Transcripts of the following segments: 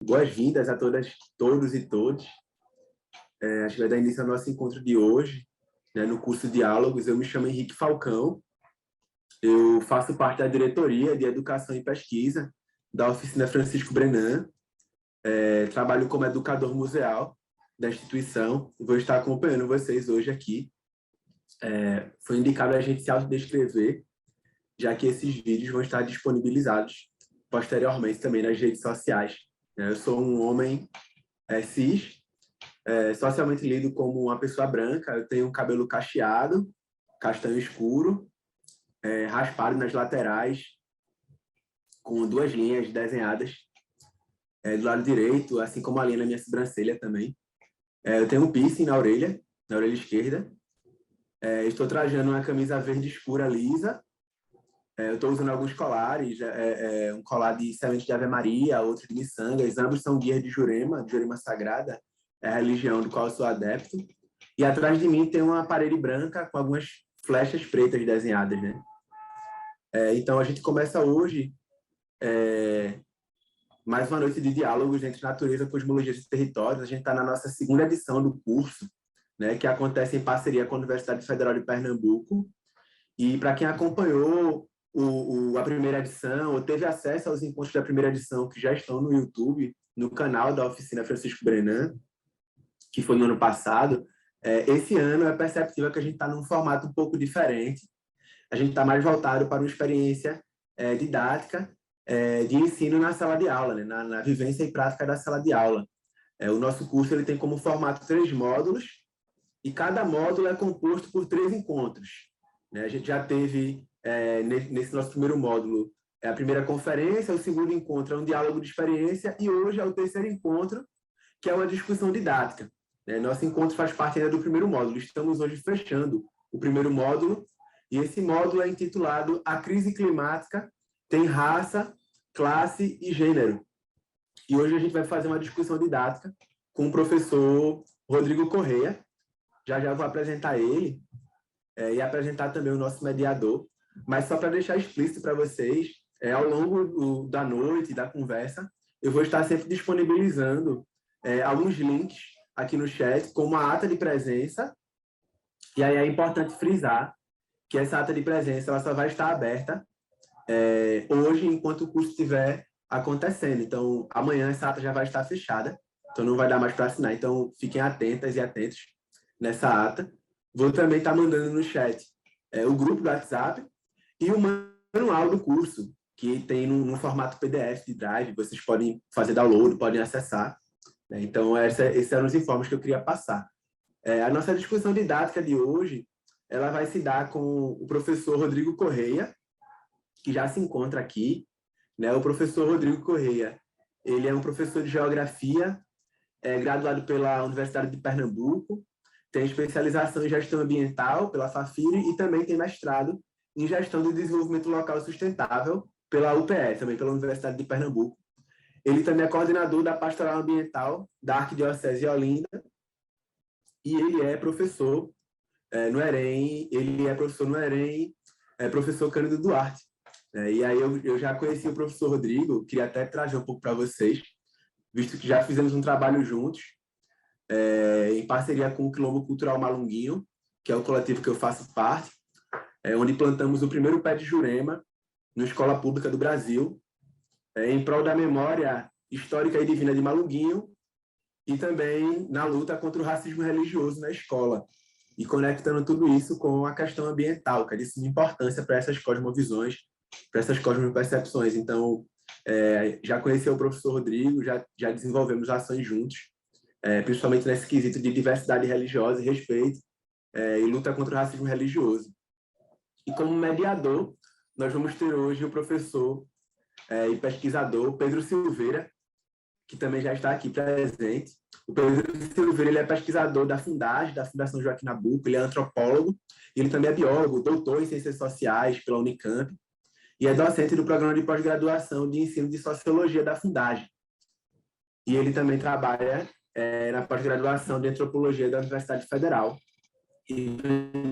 Boas-vindas a todas, todos e todos. Acho que vai dar início ao nosso encontro de hoje, né, no curso Diálogos. Eu me chamo Henrique Falcão, eu faço parte da diretoria de Educação e Pesquisa da Oficina Francisco Brenan, trabalho como educador museal da instituição e vou estar acompanhando vocês hoje aqui. Foi indicado a gente se autodescrever, já que esses vídeos vão estar disponibilizados posteriormente também nas redes sociais. Eu sou um homem cis, socialmente lido como uma pessoa branca. Eu tenho um cabelo cacheado, castanho escuro, raspado nas laterais, com 2 linhas desenhadas do lado direito, assim como a linha na minha sobrancelha também. Eu tenho um piercing na orelha esquerda. Estou trajando uma camisa verde escura lisa. Eu estou usando alguns colares, um colar de semente de Ave Maria, outro de miçangas, ambos são guias de Jurema Sagrada, é a religião do qual eu sou adepto. E atrás de mim tem uma parede branca com algumas flechas pretas desenhadas, né? Então, a gente começa hoje mais uma noite de diálogos entre natureza, cosmologias e territórios. A gente está na nossa 2ª edição do curso, né, que acontece em parceria com a Universidade Federal de Pernambuco. E para quem acompanhou a primeira edição, ou teve acesso aos encontros da primeira edição, que já estão no YouTube, no canal da Oficina Francisco Brenan, que foi no ano passado, esse ano é perceptível que a gente está num formato um pouco diferente. A gente está mais voltado para uma experiência didática de ensino na sala de aula, né? na vivência e prática da sala de aula. O nosso curso ele tem como formato 3 módulos, e cada módulo é composto por 3 encontros. A gente já teve, nesse nosso primeiro módulo, a primeira conferência, o segundo encontro é um diálogo de experiência, e hoje é o 3º encontro, que é uma discussão didática. Nosso encontro faz parte ainda do primeiro módulo. Estamos hoje fechando o primeiro módulo, e esse módulo é intitulado A Crise Climática tem Raça, Classe e Gênero. E hoje a gente vai fazer uma discussão didática com o professor Rodrigo Correia. Já vou apresentar ele, e apresentar também o nosso mediador, mas só para deixar explícito para vocês, ao longo da noite, da conversa, eu vou estar sempre disponibilizando alguns links aqui no chat, como a ata de presença, e aí é importante frisar que essa ata de presença ela só vai estar aberta hoje, enquanto o curso estiver acontecendo. Então, amanhã essa ata já vai estar fechada, então não vai dar mais para assinar. Então, fiquem atentas e atentos nessa ata. Vou também estar mandando no chat o grupo do WhatsApp e o manual do curso, que tem no formato PDF de Drive. Vocês podem fazer download, podem acessar. Então, esses eram os informes que eu queria passar. A nossa discussão didática de hoje ela vai se dar com o professor Rodrigo Correia, que já se encontra aqui. O professor Rodrigo Correia, ele é um professor de geografia, graduado pela Universidade de Pernambuco, tem especialização em gestão ambiental pela Fafiri e também tem mestrado em gestão de desenvolvimento local sustentável pela UPE, também pela Universidade de Pernambuco. Ele também é coordenador da Pastoral Ambiental da Arquidiocese de Olinda e ele é professor no EREM, professor Cândido Duarte. E aí eu já conheci o professor Rodrigo, queria até trazer um pouco para vocês, visto que já fizemos um trabalho juntos, em parceria com o Quilombo Cultural Malunguinho, que é o coletivo que eu faço parte, onde plantamos o primeiro pé de Jurema na Escola Pública do Brasil, em prol da memória histórica e divina de Malunguinho, e também na luta contra o racismo religioso na escola, e conectando tudo isso com a questão ambiental, que é de suma importância para essas cosmovisões, para essas cosmopercepções. Então, já conheci o professor Rodrigo, já desenvolvemos ações juntos, principalmente nesse quesito de diversidade religiosa e respeito, e luta contra o racismo religioso. E como mediador, nós vamos ter hoje o professor e pesquisador Pedro Silveira, que também já está aqui presente. O Pedro Silveira ele é pesquisador da Fundagem, da Fundação Joaquim Nabuco, ele é antropólogo, e ele também é biólogo, doutor em Ciências Sociais pela Unicamp, e é docente do programa de pós-graduação de ensino de Sociologia da Fundagem. E ele também trabalha na pós-graduação de Antropologia da Universidade Federal, e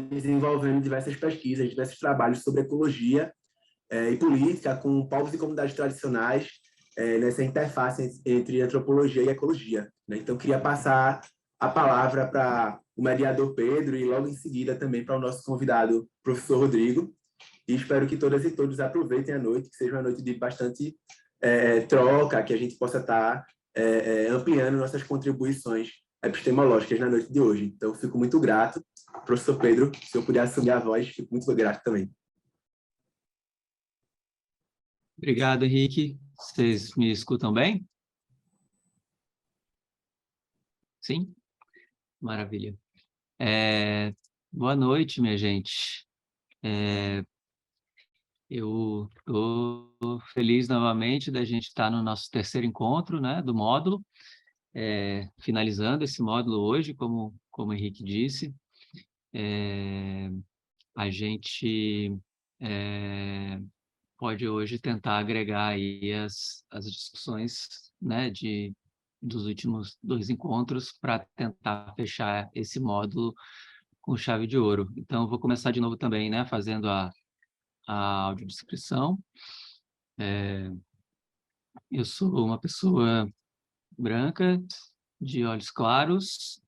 desenvolvendo diversas pesquisas, diversos trabalhos sobre ecologia e política com povos e comunidades tradicionais nessa interface entre antropologia e ecologia, né? Então, queria passar a palavra para o mediador Pedro e logo em seguida também para o nosso convidado, professor Rodrigo. E espero que todas e todos aproveitem a noite, que seja uma noite de bastante troca, que a gente possa estar ampliando nossas contribuições epistemológicas na noite de hoje. Então, fico muito grato. Professor Pedro, se eu puder assumir a voz, fico muito grato também. Obrigado, Henrique. Vocês me escutam bem? Sim? Maravilha. Boa noite, minha gente. Eu estou feliz novamente da gente estar no nosso terceiro encontro, né, do módulo, finalizando esse módulo hoje, como o Henrique disse. A gente pode hoje tentar agregar aí as discussões, né, dos últimos 2 encontros para tentar fechar esse módulo com chave de ouro. Então, eu vou começar de novo também, né, fazendo a audiodescrição. Eu sou uma pessoa branca, de olhos claros,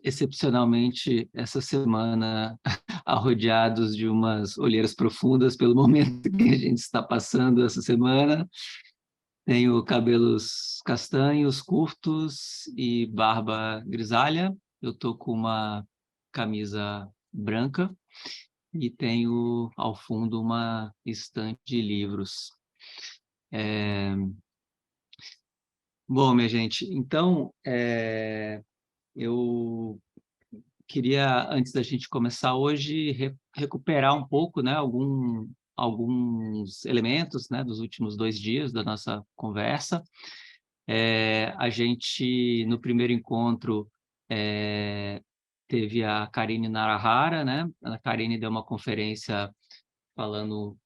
excepcionalmente essa semana arrodeados de umas olheiras profundas pelo momento que a gente está passando essa semana. Tenho cabelos castanhos, curtos e barba grisalha. Eu estou com uma camisa branca e tenho ao fundo uma estante de livros. Bom, minha gente, então eu queria, antes da gente começar hoje, recuperar um pouco, né, alguns elementos, né, dos últimos 2 dias da nossa conversa. A gente, no primeiro encontro, teve a Karine Narahara, né? A Karine deu uma conferência falando,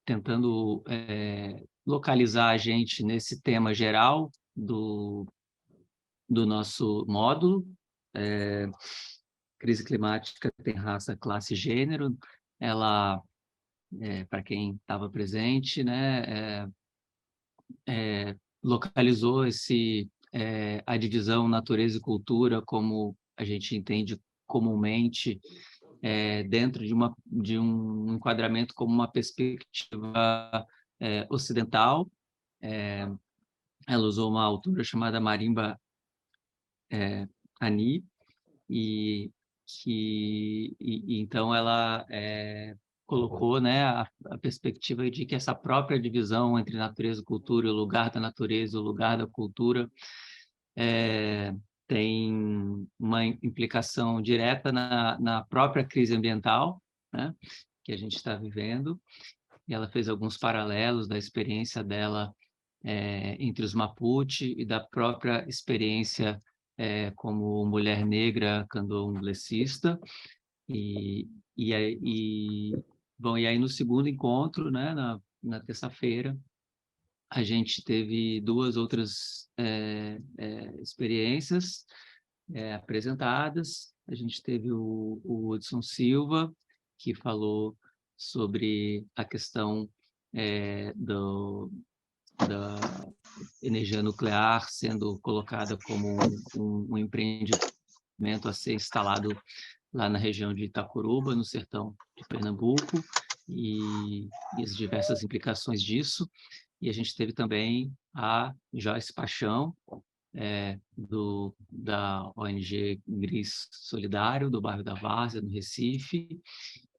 tentando localizar a gente nesse tema geral do nosso módulo. Crise climática tem raça, classe e gênero. Ela, para quem estava presente, né, localizou a divisão natureza e cultura como a gente entende comumente, dentro de um enquadramento como uma perspectiva ocidental. Ela usou uma autora chamada Marimba Ani, então ela colocou, né, a perspectiva de que essa própria divisão entre natureza e cultura, o lugar da natureza, o lugar da cultura, tem uma implicação direta na própria crise ambiental, né, que a gente está vivendo. E ela fez alguns paralelos da experiência dela entre os Mapuche e da própria experiência como mulher negra candomblessista. Bom, e aí no segundo encontro, né, na terça-feira, a gente teve 2 outras experiências apresentadas. A gente teve o Hudson Silva, que falou sobre a questão da energia nuclear sendo colocada como um empreendimento a ser instalado lá na região de Itacuruba, no sertão de Pernambuco, e as diversas implicações disso. E a gente teve também a Joyce Paixão, da ONG Gris Solidário, do bairro da Várzea, no Recife,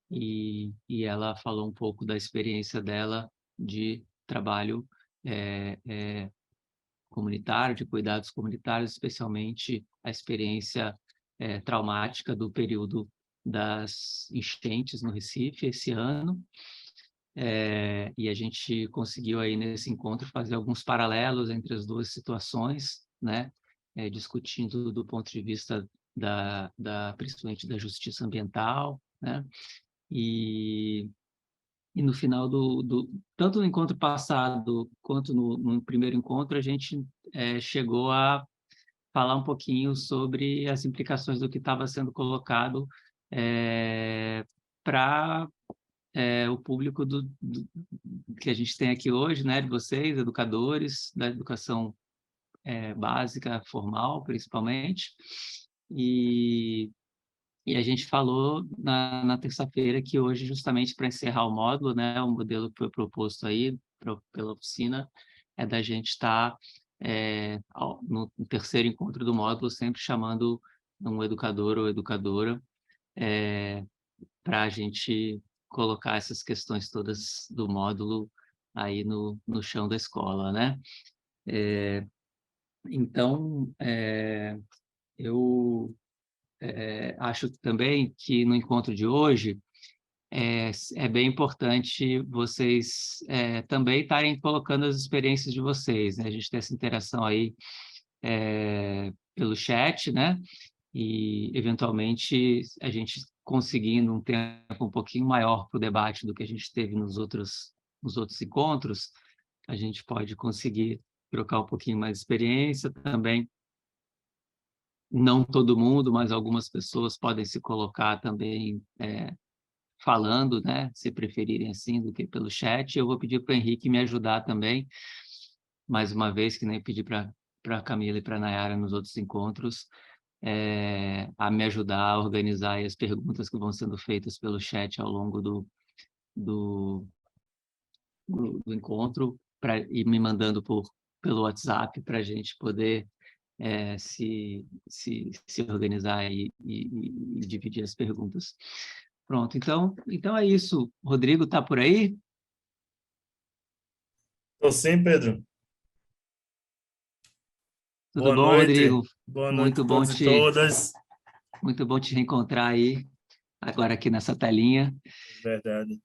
e ela falou um pouco da experiência dela de trabalho comunitário, de cuidados comunitários, especialmente a experiência traumática do período das enchentes no Recife esse ano. E a gente conseguiu aí nesse encontro fazer alguns paralelos entre as 2 situações, né? Discutindo do ponto de vista principalmente da justiça ambiental, né? E no final tanto no encontro passado quanto no primeiro encontro, a gente chegou a falar um pouquinho sobre as implicações do que estava sendo colocado para o público que a gente tem aqui hoje, né, de vocês, educadores da educação básica, formal, principalmente. E a gente falou na terça-feira que hoje, justamente para encerrar o módulo, né, o modelo que foi proposto aí pela oficina, é da gente estar no terceiro encontro do módulo, sempre chamando um educador ou educadora para a gente colocar essas questões todas do módulo aí no chão da escola, né? Então, eu acho também que no encontro de hoje é bem importante vocês também estarem colocando as experiências de vocês, né? A gente tem essa interação aí pelo chat, né? E, eventualmente, a gente conseguindo um tempo um pouquinho maior para o debate do que a gente teve nos outros encontros, a gente pode conseguir trocar um pouquinho mais de experiência também. Não todo mundo, mas algumas pessoas podem se colocar também falando, né, se preferirem assim, do que pelo chat. Eu vou pedir para o Henrique me ajudar também, mais uma vez, que nem pedi para a Camila e para a Nayara nos outros encontros, a me ajudar a organizar aí as perguntas que vão sendo feitas pelo chat ao longo do encontro, e me mandando pelo WhatsApp para a gente poder se organizar e dividir as perguntas. Pronto, então é isso. Rodrigo, está por aí? Estou sim, Pedro. Tudo Boa bom, noite. Rodrigo? Boa noite a todos e todas. Muito bom te reencontrar aí, agora aqui nessa telinha. Verdade.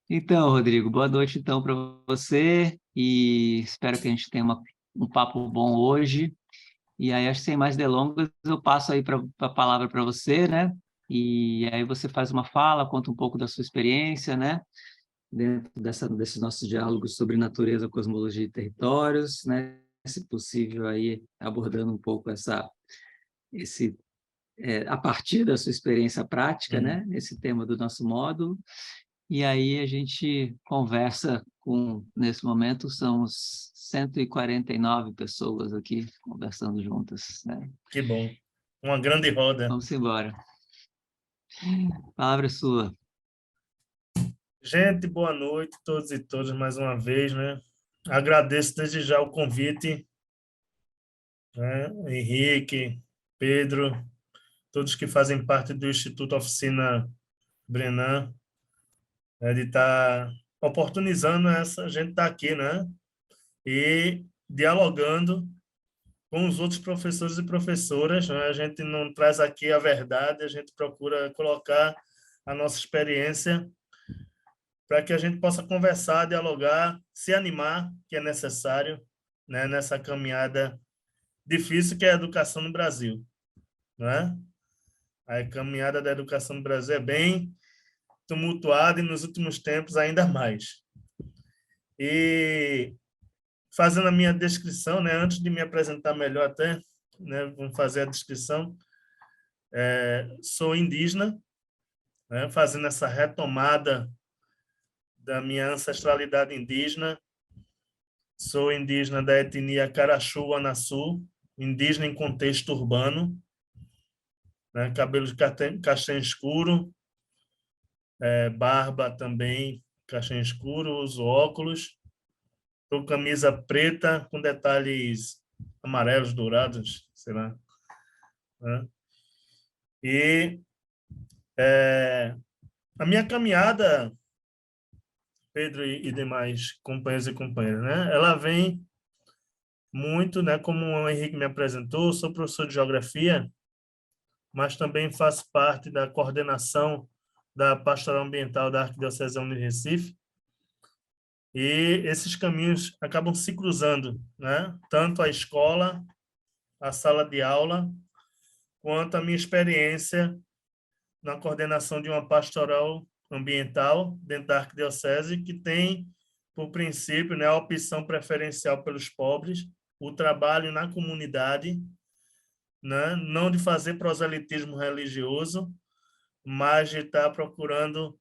Então, Rodrigo, boa noite então para você e espero que a gente tenha um papo bom hoje. E aí, acho que sem mais delongas, eu passo aí a palavra para você, né? E aí você faz uma fala, conta um pouco da sua experiência, né? Dentro desses nossos diálogos sobre natureza, cosmologia e territórios, né? Se possível, aí abordando um pouco a partir da sua experiência prática, né? Esse tema do nosso módulo. E aí a gente conversa nesse momento, são 149 pessoas aqui conversando juntas, né? Que bom. Uma grande roda. Vamos embora. A palavra é sua. Gente, boa noite a todos e todas mais uma vez, né? Agradeço desde já o convite, né? Henrique, Pedro, todos que fazem parte do Instituto Oficina Brenan, de estar oportunizando a gente estar aqui, né? E dialogando com os outros professores e professoras, né? A gente não traz aqui a verdade, a gente procura colocar a nossa experiência para que a gente possa conversar, dialogar, se animar, que é necessário, né? Nessa caminhada difícil que é a educação no Brasil, né? A caminhada da educação no Brasil é bem tumultuada e nos últimos tempos ainda mais. E fazendo a minha descrição, né, antes de me apresentar melhor até, né, vamos fazer a descrição. Sou indígena, né, fazendo essa retomada da minha ancestralidade indígena. Sou indígena da etnia Carachu-Anaçu, indígena em contexto urbano, né, cabelo de castanho escuro, barba também castanho escuro, uso óculos. Estou camisa preta com detalhes amarelos, dourados, sei lá. Né? E a minha caminhada, Pedro e demais companheiros e companheiras, né? Ela vem muito, né? Como o Henrique me apresentou, sou professor de geografia, mas também faço parte da coordenação da Pastoral Ambiental da Arquidiocese de Recife. E esses caminhos acabam se cruzando, né? Tanto a escola, a sala de aula, quanto a minha experiência na coordenação de uma pastoral ambiental dentro da Arquidiocese, que tem, por princípio, né, a opção preferencial pelos pobres, o trabalho na comunidade, né, não de fazer proselitismo religioso, mas de estar procurando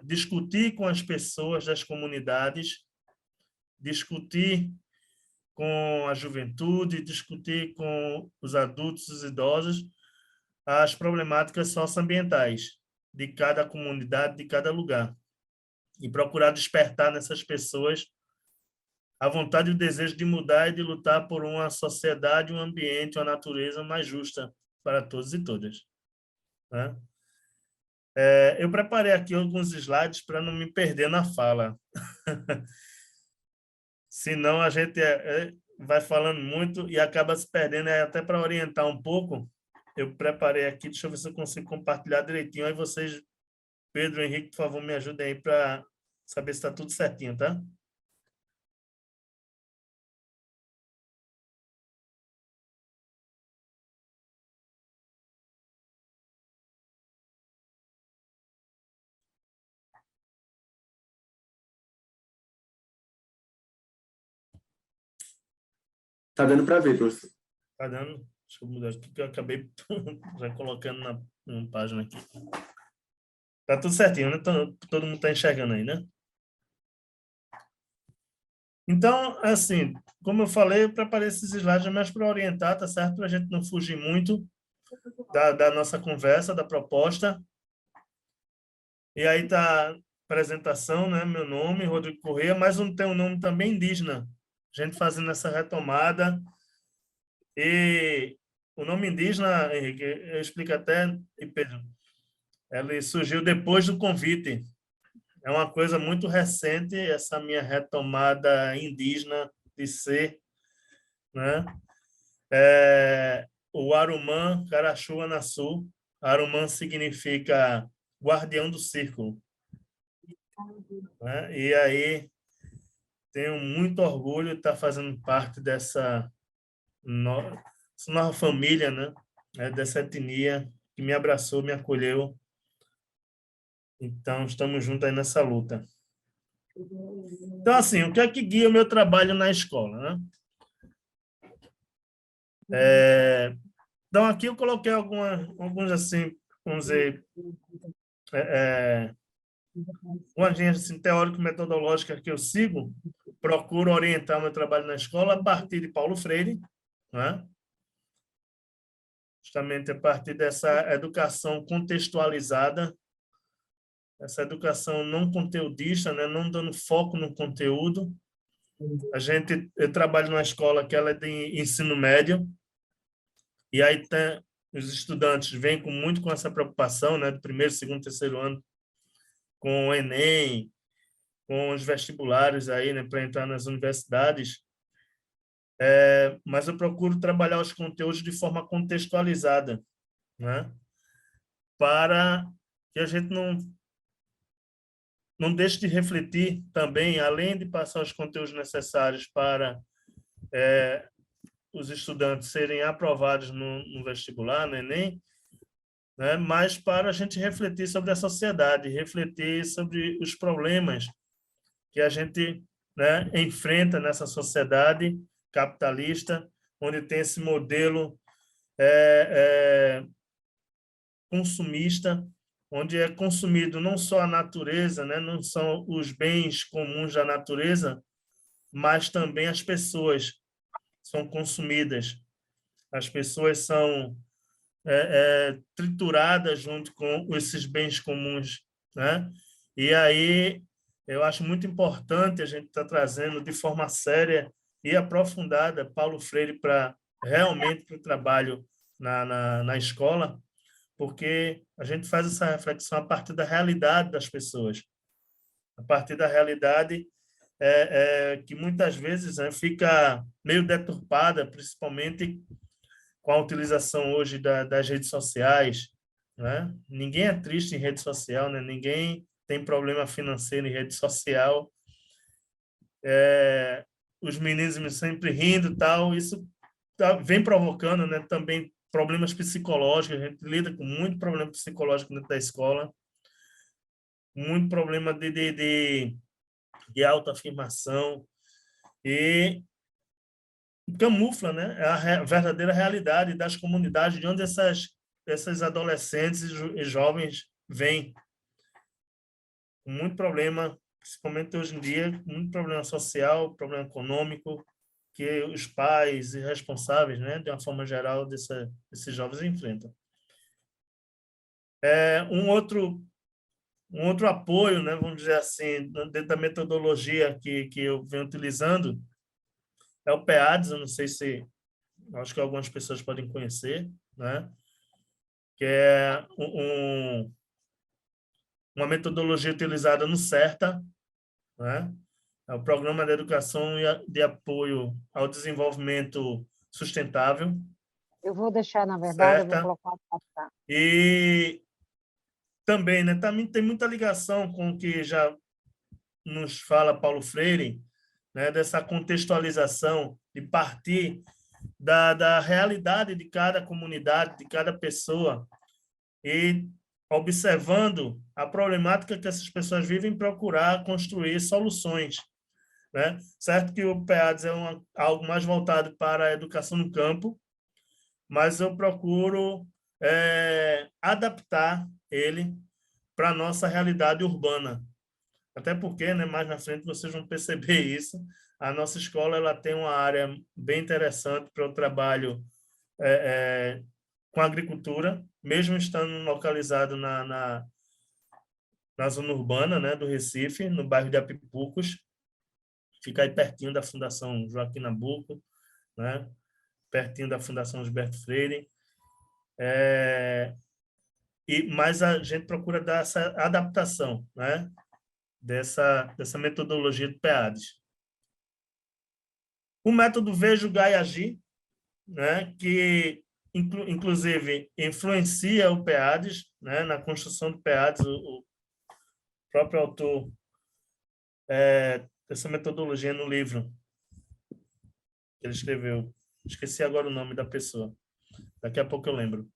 discutir com as pessoas das comunidades, discutir com a juventude, discutir com os adultos, os idosos, as problemáticas socioambientais de cada comunidade, de cada lugar. E procurar despertar nessas pessoas a vontade e o desejo de mudar e de lutar por uma sociedade, um ambiente, uma natureza mais justa para todos e todas. Né? Eu preparei aqui alguns slides para não me perder na fala. Senão a gente vai falando muito e acaba se perdendo. Até para orientar um pouco, eu preparei aqui, deixa eu ver se eu consigo compartilhar direitinho. Aí vocês, Pedro e Henrique, por favor, me ajudem aí para saber se está tudo certinho, tá? Tá dando para ver, professor. Tá dando? Deixa eu mudar aqui, que eu acabei já colocando na página aqui. Tá tudo certinho, né? Todo mundo está enxergando aí, né? Então, assim, como eu falei, eu preparei esses slides mais para orientar, tá certo? Para a gente não fugir muito da nossa conversa, da proposta. E aí tá a apresentação, né? Meu nome, Rodrigo Corrêa, mas tem um nome também indígena. A gente fazendo essa retomada. E o nome indígena, Henrique, eu explico até, e Pedro, ele surgiu depois do convite. É uma coisa muito recente, essa minha retomada indígena de ser, né? O Arumã Carachu Anaçu. Arumã significa guardião do círculo. Né? E aí, tenho muito orgulho de estar fazendo parte dessa nova família, né? Dessa etnia que me abraçou, me acolheu. Então, estamos juntos aí nessa luta. Então, assim, o que é que guia o meu trabalho na escola, né? Então, aqui eu coloquei alguns, assim, vamos dizer, uma linha assim, teórico-metodológica que eu sigo, procuro orientar meu trabalho na escola a partir de Paulo Freire, né? Justamente a partir dessa educação contextualizada, essa educação não conteudista, né? Não dando foco no conteúdo. Eu trabalho numa escola que ela é de ensino médio, e aí os estudantes vêm muito com essa preocupação, né? Do primeiro, segundo, terceiro ano, com o Enem, com os vestibulares aí, né? Para entrar nas universidades. Mas eu procuro trabalhar os conteúdos de forma contextualizada, né? Para que a gente não deixe de refletir também, além de passar os conteúdos necessários para os estudantes serem aprovados no vestibular, no Enem, né? Mas para a gente refletir sobre a sociedade, refletir sobre os problemas que a gente, né, enfrenta nessa sociedade capitalista, onde tem esse modelo consumista, onde é consumido não só a natureza, né, não são os bens comuns da natureza, mas também as pessoas são consumidas. As pessoas são trituradas junto com esses bens comuns, né? E aí eu acho muito importante a gente estar trazendo de forma séria e aprofundada Paulo Freire para realmente o trabalho na escola, porque a gente faz essa reflexão a partir da realidade das pessoas, a partir da realidade que muitas vezes fica meio deturpada, principalmente com a utilização hoje das redes sociais, né? Ninguém é triste em rede social, né? Ninguém tem problema financeiro em rede social. Os meninos sempre rindo e tal, isso vem provocando, né, também problemas psicológicos. A gente lida com muito problema psicológico dentro da escola, muito problema de autoafirmação, e camufla, né, a verdadeira realidade das comunidades, de onde esses adolescentes e jovens vêm com muito problema, principalmente hoje em dia, muito problema social, problema econômico, que os pais e responsáveis, né, de uma forma geral, desses jovens enfrentam. Um outro apoio, né, vamos dizer assim, dentro da metodologia que eu venho utilizando, é o PEADS. Eu não sei se, acho que algumas pessoas podem conhecer, né, que é uma metodologia utilizada no CERTA, né, é o Programa de Educação e de Apoio ao Desenvolvimento Sustentável. Eu vou deixar, na verdade, CERTA. eu vou colocar. E também, né, também tem muita ligação com o que já nos fala Paulo Freire, né, dessa contextualização, de partir da realidade de cada comunidade, de cada pessoa, e observando a problemática que essas pessoas vivem, procurar construir soluções, né? Certo que o PEADS é algo mais voltado para a educação no campo, mas eu procuro adaptar ele para a nossa realidade urbana. Até porque, né, mais na frente vocês vão perceber isso, a nossa escola ela tem uma área bem interessante para o trabalho com agricultura, mesmo estando localizado na zona urbana, né, do Recife, no bairro de Apipucos, fica aí pertinho da Fundação Joaquim Nabuco, né, pertinho da Fundação Gilberto Freire. Mas a gente procura dar essa adaptação, né, dessa metodologia do PEADS. O método Ver, Julgar e Agir, né, que inclusive influencia o PEADS, né, na construção do PEADS. O próprio autor dessa metodologia no livro que ele escreveu, esqueci agora o nome da pessoa, daqui a pouco eu lembro.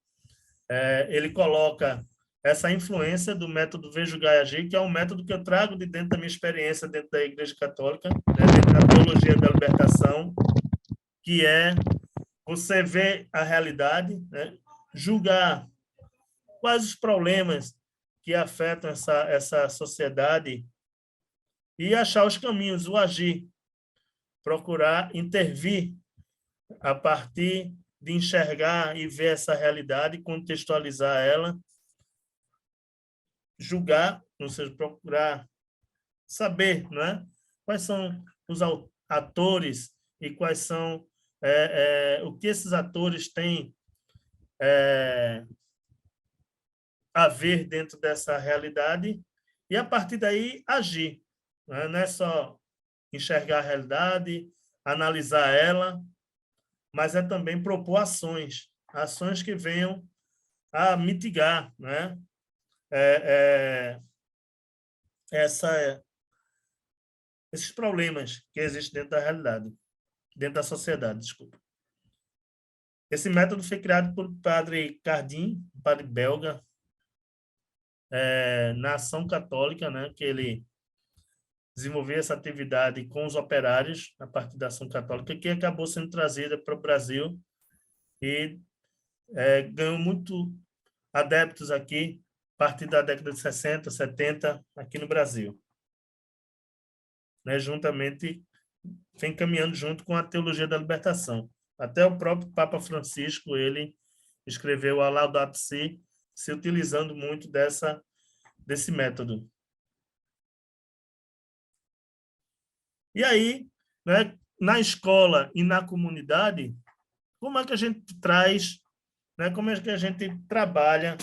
Ele coloca essa influência do método Ver, Julgar e Agir, que é um método que eu trago de dentro da minha experiência dentro da Igreja Católica, né, dentro da teologia da libertação, que é você ver a realidade, né, julgar quais os problemas que afetam essa sociedade e achar os caminhos, o agir, procurar intervir a partir de enxergar e ver essa realidade, contextualizar ela, julgar, ou seja, procurar saber, né, quais são os atores e quais são o que esses atores têm a ver dentro dessa realidade e, a partir daí, agir. Né? Não é só enxergar a realidade, analisar ela, mas é também propor ações que venham a mitigar, né, esses problemas que existem dentro da realidade, dentro da sociedade, desculpa. Esse método foi criado por padre Cardim, um padre belga, na Ação Católica, né, que ele desenvolveu essa atividade com os operários, a partir da Ação Católica, que acabou sendo trazida para o Brasil e ganhou muito adeptos aqui, a partir da década de 60, 70, aqui no Brasil. Né, juntamente, vem caminhando junto com a teologia da libertação. Até o próprio Papa Francisco, ele escreveu a Laudato Si, se utilizando muito desse método. E aí, né, na escola e na comunidade, como é que a gente traz, né, como é que a gente trabalha,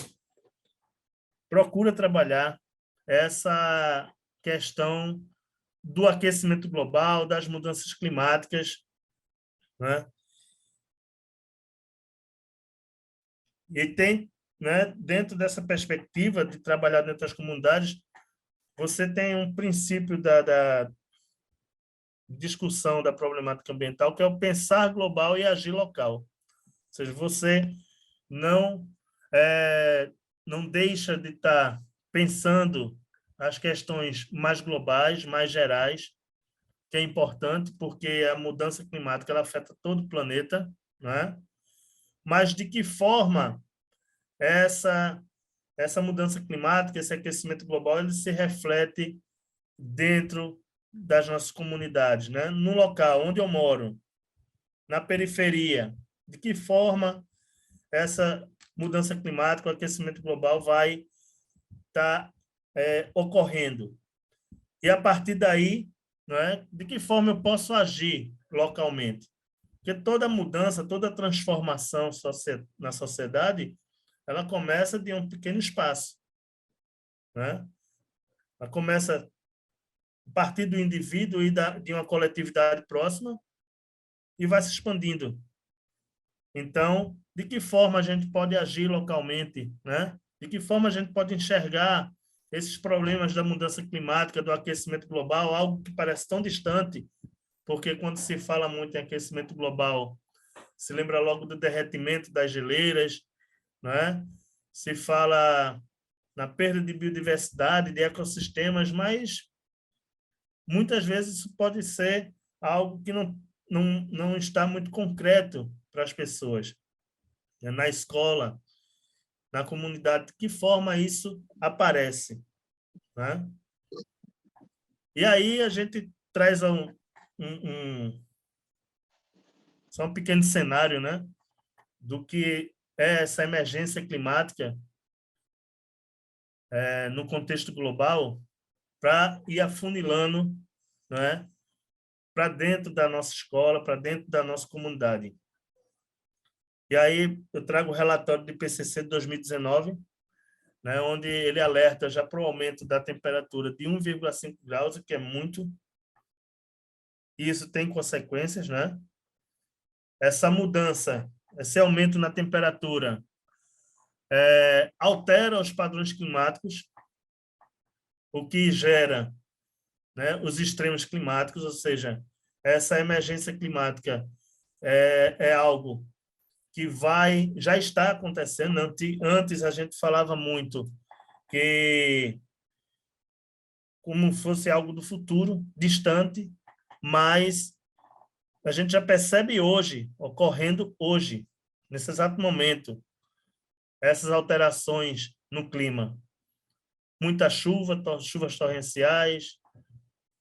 procura trabalhar essa questão do aquecimento global, das mudanças climáticas, né? E tem, né, dentro dessa perspectiva de trabalhar dentro das comunidades, você tem um princípio da discussão da problemática ambiental, que é o pensar global e agir local. Ou seja, você não deixa de estar pensando as questões mais globais, mais gerais, que é importante, porque a mudança climática ela afeta todo o planeta, né? Mas de que forma essa mudança climática, esse aquecimento global, ele se reflete dentro das nossas comunidades, né? No local onde eu moro, na periferia, de que forma essa mudança climática, o aquecimento global vai estar ocorrendo. E, a partir daí, né, de que forma eu posso agir localmente? Porque toda mudança, toda transformação na sociedade, ela começa de um pequeno espaço, né? Ela começa a partir do indivíduo e de uma coletividade próxima e vai se expandindo. Então, de que forma a gente pode agir localmente, né? De que forma a gente pode enxergar esses problemas da mudança climática, do aquecimento global, algo que parece tão distante, porque quando se fala muito em aquecimento global, se lembra logo do derretimento das geleiras, né? Se fala na perda de biodiversidade, de ecossistemas, mas muitas vezes isso pode ser algo que não está muito concreto para as pessoas. Na escola, na comunidade, de que forma isso aparece, né? E aí a gente traz só um pequeno cenário, né, do que é essa emergência climática no contexto global, para ir afunilando, né, para dentro da nossa escola, para dentro da nossa comunidade. E aí eu trago o relatório do IPCC de 2019, né, onde ele alerta já para o aumento da temperatura de 1,5 graus, que é muito, e isso tem consequências, né? Essa mudança, esse aumento na temperatura, altera os padrões climáticos, o que gera, né, os extremos climáticos, ou seja, essa emergência climática é algo que já está acontecendo. Antes a gente falava muito que como fosse algo do futuro, distante, mas a gente já percebe hoje, ocorrendo hoje, nesse exato momento, essas alterações no clima. Muita chuva, chuvas torrenciais,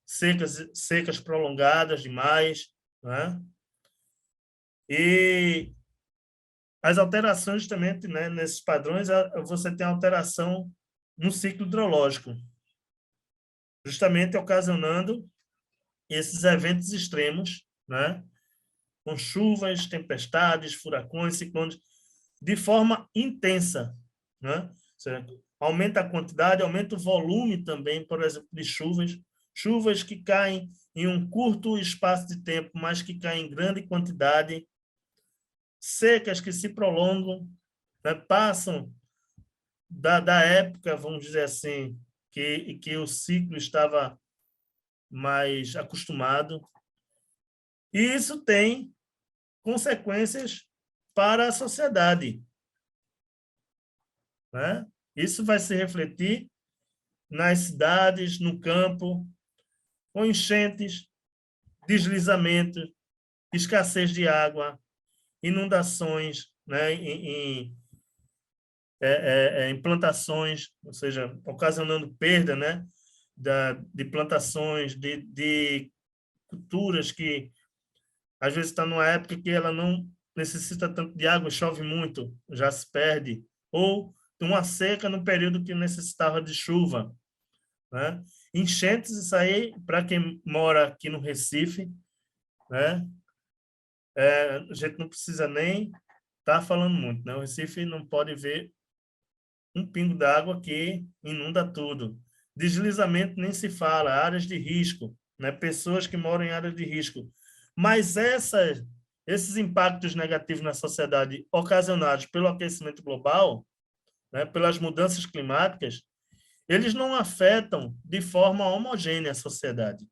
secas prolongadas demais, né? E as alterações também, né, nesses padrões, você tem alteração no ciclo hidrológico, justamente ocasionando esses eventos extremos, né, com chuvas, tempestades, furacões, ciclones, de forma intensa, né? Ou seja, aumenta a quantidade, aumenta o volume também, por exemplo, de chuvas que caem em um curto espaço de tempo, mas que caem em grande quantidade, secas que se prolongam, né? Passam da época, vamos dizer assim, que o ciclo estava mais acostumado. E isso tem consequências para a sociedade, né? Isso vai se refletir nas cidades, no campo, com enchentes, deslizamentos, escassez de água, inundações, né, em plantações, ou seja, ocasionando perda, né, de plantações, de culturas que às vezes está numa época que ela não necessita tanto de água, chove muito, já se perde, ou uma seca no período que necessitava de chuva, né? Enchentes, isso aí, para quem mora aqui no Recife, né? A gente não precisa nem estar falando muito, né? O Recife não pode ver um pingo d'água que inunda tudo. Deslizamento nem se fala, áreas de risco, né? Pessoas que moram em áreas de risco. Mas esses impactos negativos na sociedade ocasionados pelo aquecimento global, né, pelas mudanças climáticas, eles não afetam de forma homogênea a sociedade,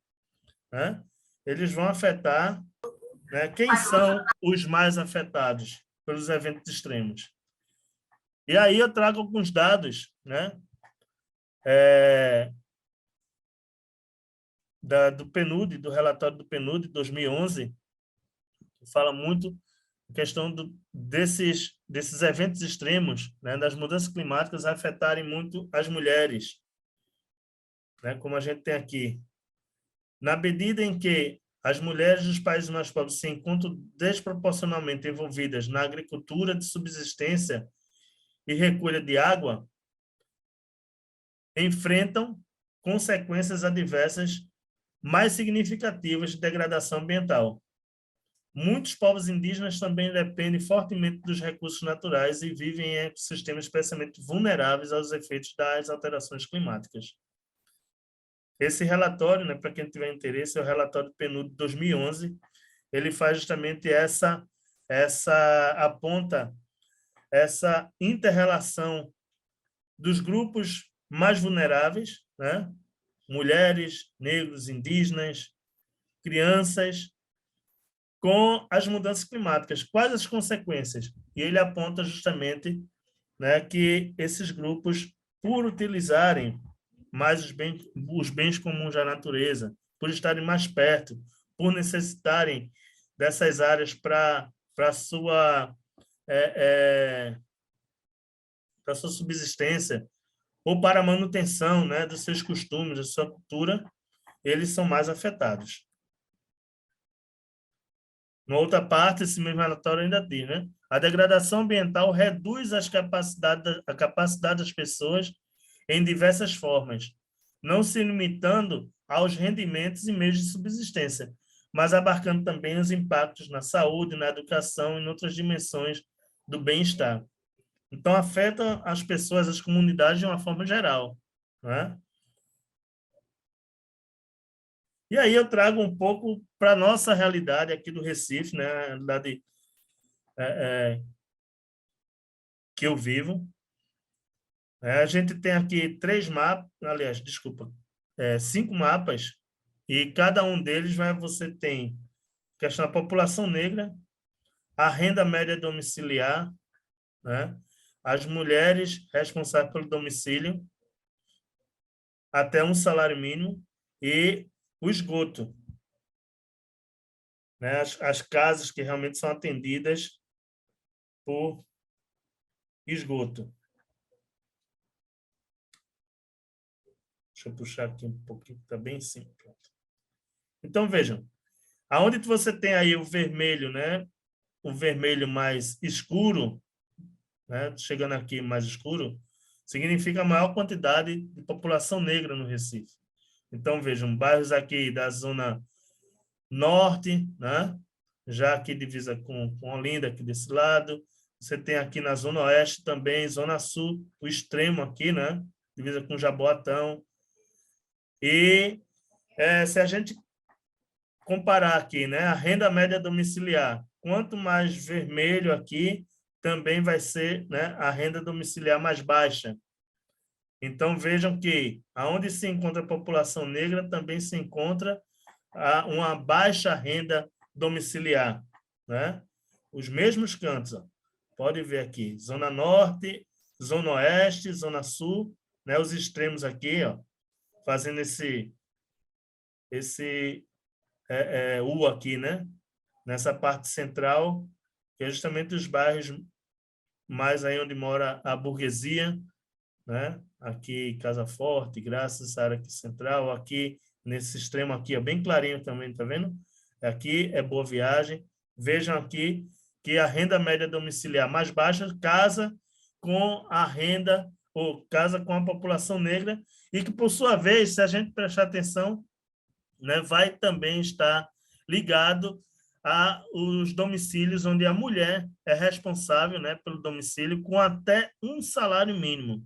né? Eles vão afetar, né, quem são os mais afetados pelos eventos extremos. E aí eu trago alguns dados, né, do PNUD, do relatório do PNUD de 2011, que fala muito a questão desses eventos extremos, né, das mudanças climáticas afetarem muito as mulheres, né, como a gente tem aqui. Na medida em que as mulheres dos países mais pobres se encontram desproporcionalmente envolvidas na agricultura de subsistência e recolha de água, enfrentam consequências adversas mais significativas de degradação ambiental. Muitos povos indígenas também dependem fortemente dos recursos naturais e vivem em ecossistemas especialmente vulneráveis aos efeitos das alterações climáticas. Esse relatório, né, para quem tiver interesse, é o relatório PNUD de 2011. Ele faz justamente aponta essa inter-relação dos grupos mais vulneráveis, né? Mulheres, negros, indígenas, crianças, com as mudanças climáticas. Quais as consequências? E ele aponta justamente, né, que esses grupos, por utilizarem mais os bens comuns da natureza, por estarem mais perto, por necessitarem dessas áreas para sua para sua subsistência ou para a manutenção, né, dos seus costumes, da sua cultura, eles são mais afetados. Na outra parte, esse mesmo relatório ainda diz, né? A degradação ambiental reduz a capacidade das pessoas em diversas formas, não se limitando aos rendimentos e meios de subsistência, mas abarcando também os impactos na saúde, na educação e em outras dimensões do bem-estar. Então, afeta as pessoas, as comunidades de uma forma geral, né? E aí eu trago um pouco para a nossa realidade aqui do Recife, né? A realidade que eu vivo. A gente tem aqui 5 mapas, e cada um deles você tem questão da população negra, a renda média domiciliar, né? As mulheres responsáveis pelo domicílio, até um salário mínimo, e o esgoto, né? As casas que realmente são atendidas por esgoto. Deixa eu puxar aqui um pouquinho, está bem simples. Então, vejam, aonde você tem aí o vermelho, né? O vermelho mais escuro, né? Chegando aqui mais escuro, significa a maior quantidade de população negra no Recife. Então, vejam, bairros aqui da zona norte, né? Já aqui divisa com Olinda, aqui desse lado. Você tem aqui na zona oeste também, zona sul, o extremo aqui, né? Divisa com Jaboatão. E se a gente comparar aqui, né, a renda média domiciliar, quanto mais vermelho aqui, também vai ser, né, a renda domiciliar mais baixa. Então, vejam que aonde se encontra a população negra, também se encontra uma baixa renda domiciliar, né? Os mesmos cantos, ó. Pode ver aqui, Zona Norte, Zona Oeste, Zona Sul, né? Os extremos aqui, ó, fazendo esse U aqui, né? Nessa parte central, que é justamente os bairros mais aí onde mora a burguesia, né? Aqui Casa Forte, Graças, essa área aqui central, aqui nesse extremo aqui, é bem clarinho também, tá vendo? Aqui é Boa Viagem. Vejam aqui que a renda média domiciliar mais baixa casa com a renda, ou casa com a população negra, e que, por sua vez, se a gente prestar atenção, né, vai também estar ligado aos domicílios onde a mulher é responsável, né, pelo domicílio com até um salário mínimo.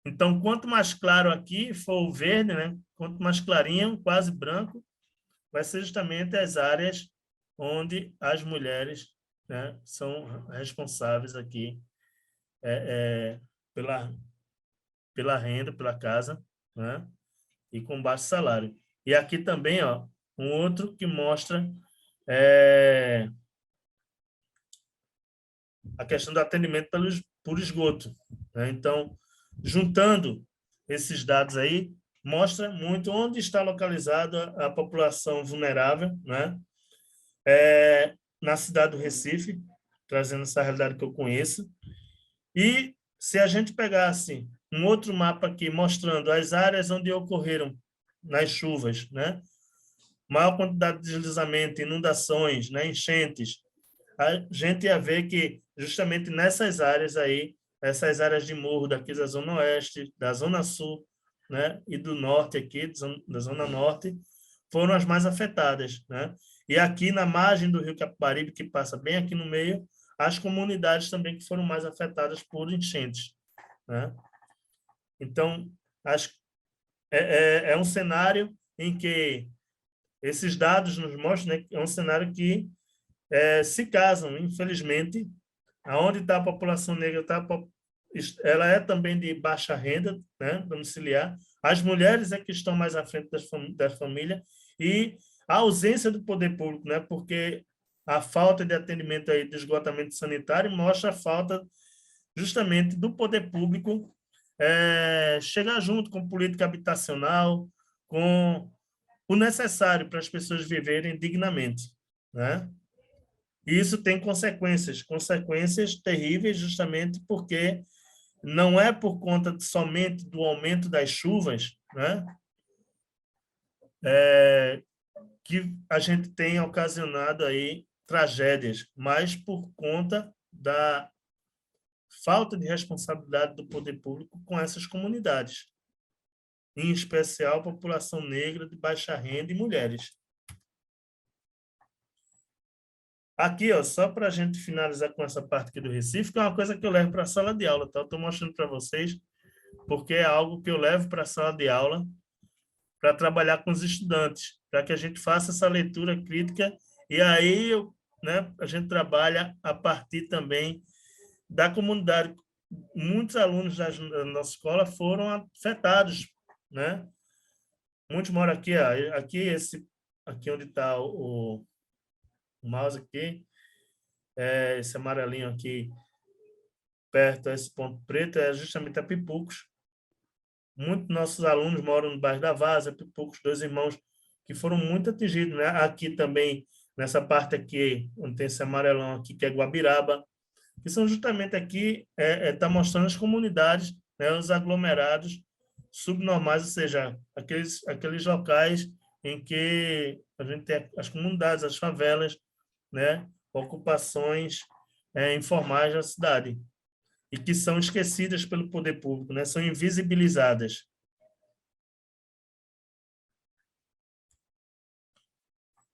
Então, quanto mais claro aqui for o verde, né, quanto mais clarinho, quase branco, vai ser justamente as áreas onde as mulheres, né, são responsáveis aqui pela renda, pela casa, né, e com baixo salário. E aqui também, ó, um outro que mostra a questão do atendimento por esgoto, né? Então, juntando esses dados aí, mostra muito onde está localizada a população vulnerável, né? na cidade do Recife, trazendo essa realidade que eu conheço. E se a gente pegasse um outro mapa aqui mostrando as áreas onde ocorreram nas chuvas, né? Maior quantidade de deslizamento, inundações, né? Enchentes, a gente ia ver que justamente nessas áreas aí, essas áreas de morro daqui da Zona Oeste, da Zona Sul, né? E do Norte aqui, da Zona Norte, foram as mais afetadas, né? E aqui na margem do Rio Capibaribe, que passa bem aqui no meio, as comunidades também que foram mais afetadas por enchentes, né? Então, acho que é um cenário em que esses dados nos mostram, né, que é um cenário que se casam, infelizmente, aonde está a população negra, ela é também de baixa renda, né, domiciliar. As mulheres é que estão mais à frente da família e a ausência do poder público, né, porque a falta de atendimento aí de esgotamento sanitário mostra a falta justamente do poder público chegar junto com política habitacional, com o necessário para as pessoas viverem dignamente, né? E isso tem consequências terríveis, justamente porque não é por conta somente do aumento das chuvas, né, que a gente tem ocasionado aí tragédias, mas por conta da falta de responsabilidade do poder público com essas comunidades, em especial a população negra de baixa renda e mulheres. Aqui, ó, só para a gente finalizar com essa parte aqui do Recife, que é uma coisa que eu levo para a sala de aula, tá? Estou mostrando para vocês, porque é algo que eu levo para a sala de aula para trabalhar com os estudantes, para que a gente faça essa leitura crítica e aí, né, a gente trabalha a partir também da comunidade. Muitos alunos da nossa escola foram afetados, né? Muitos moram aqui, ó, aqui onde está o mouse aqui, esse amarelinho aqui, perto desse ponto preto, é justamente a Pipucos. Muitos nossos alunos moram no bairro da Várzea, Pipucos, dois irmãos que foram muito atingidos, né? Aqui também, nessa parte aqui, onde tem esse amarelão aqui, que é Guabiraba, que são justamente aqui, está mostrando as comunidades, né, os aglomerados subnormais, ou seja, aqueles locais em que a gente tem as comunidades, as favelas, né, ocupações informais da cidade, e que são esquecidas pelo poder público, né, são invisibilizadas.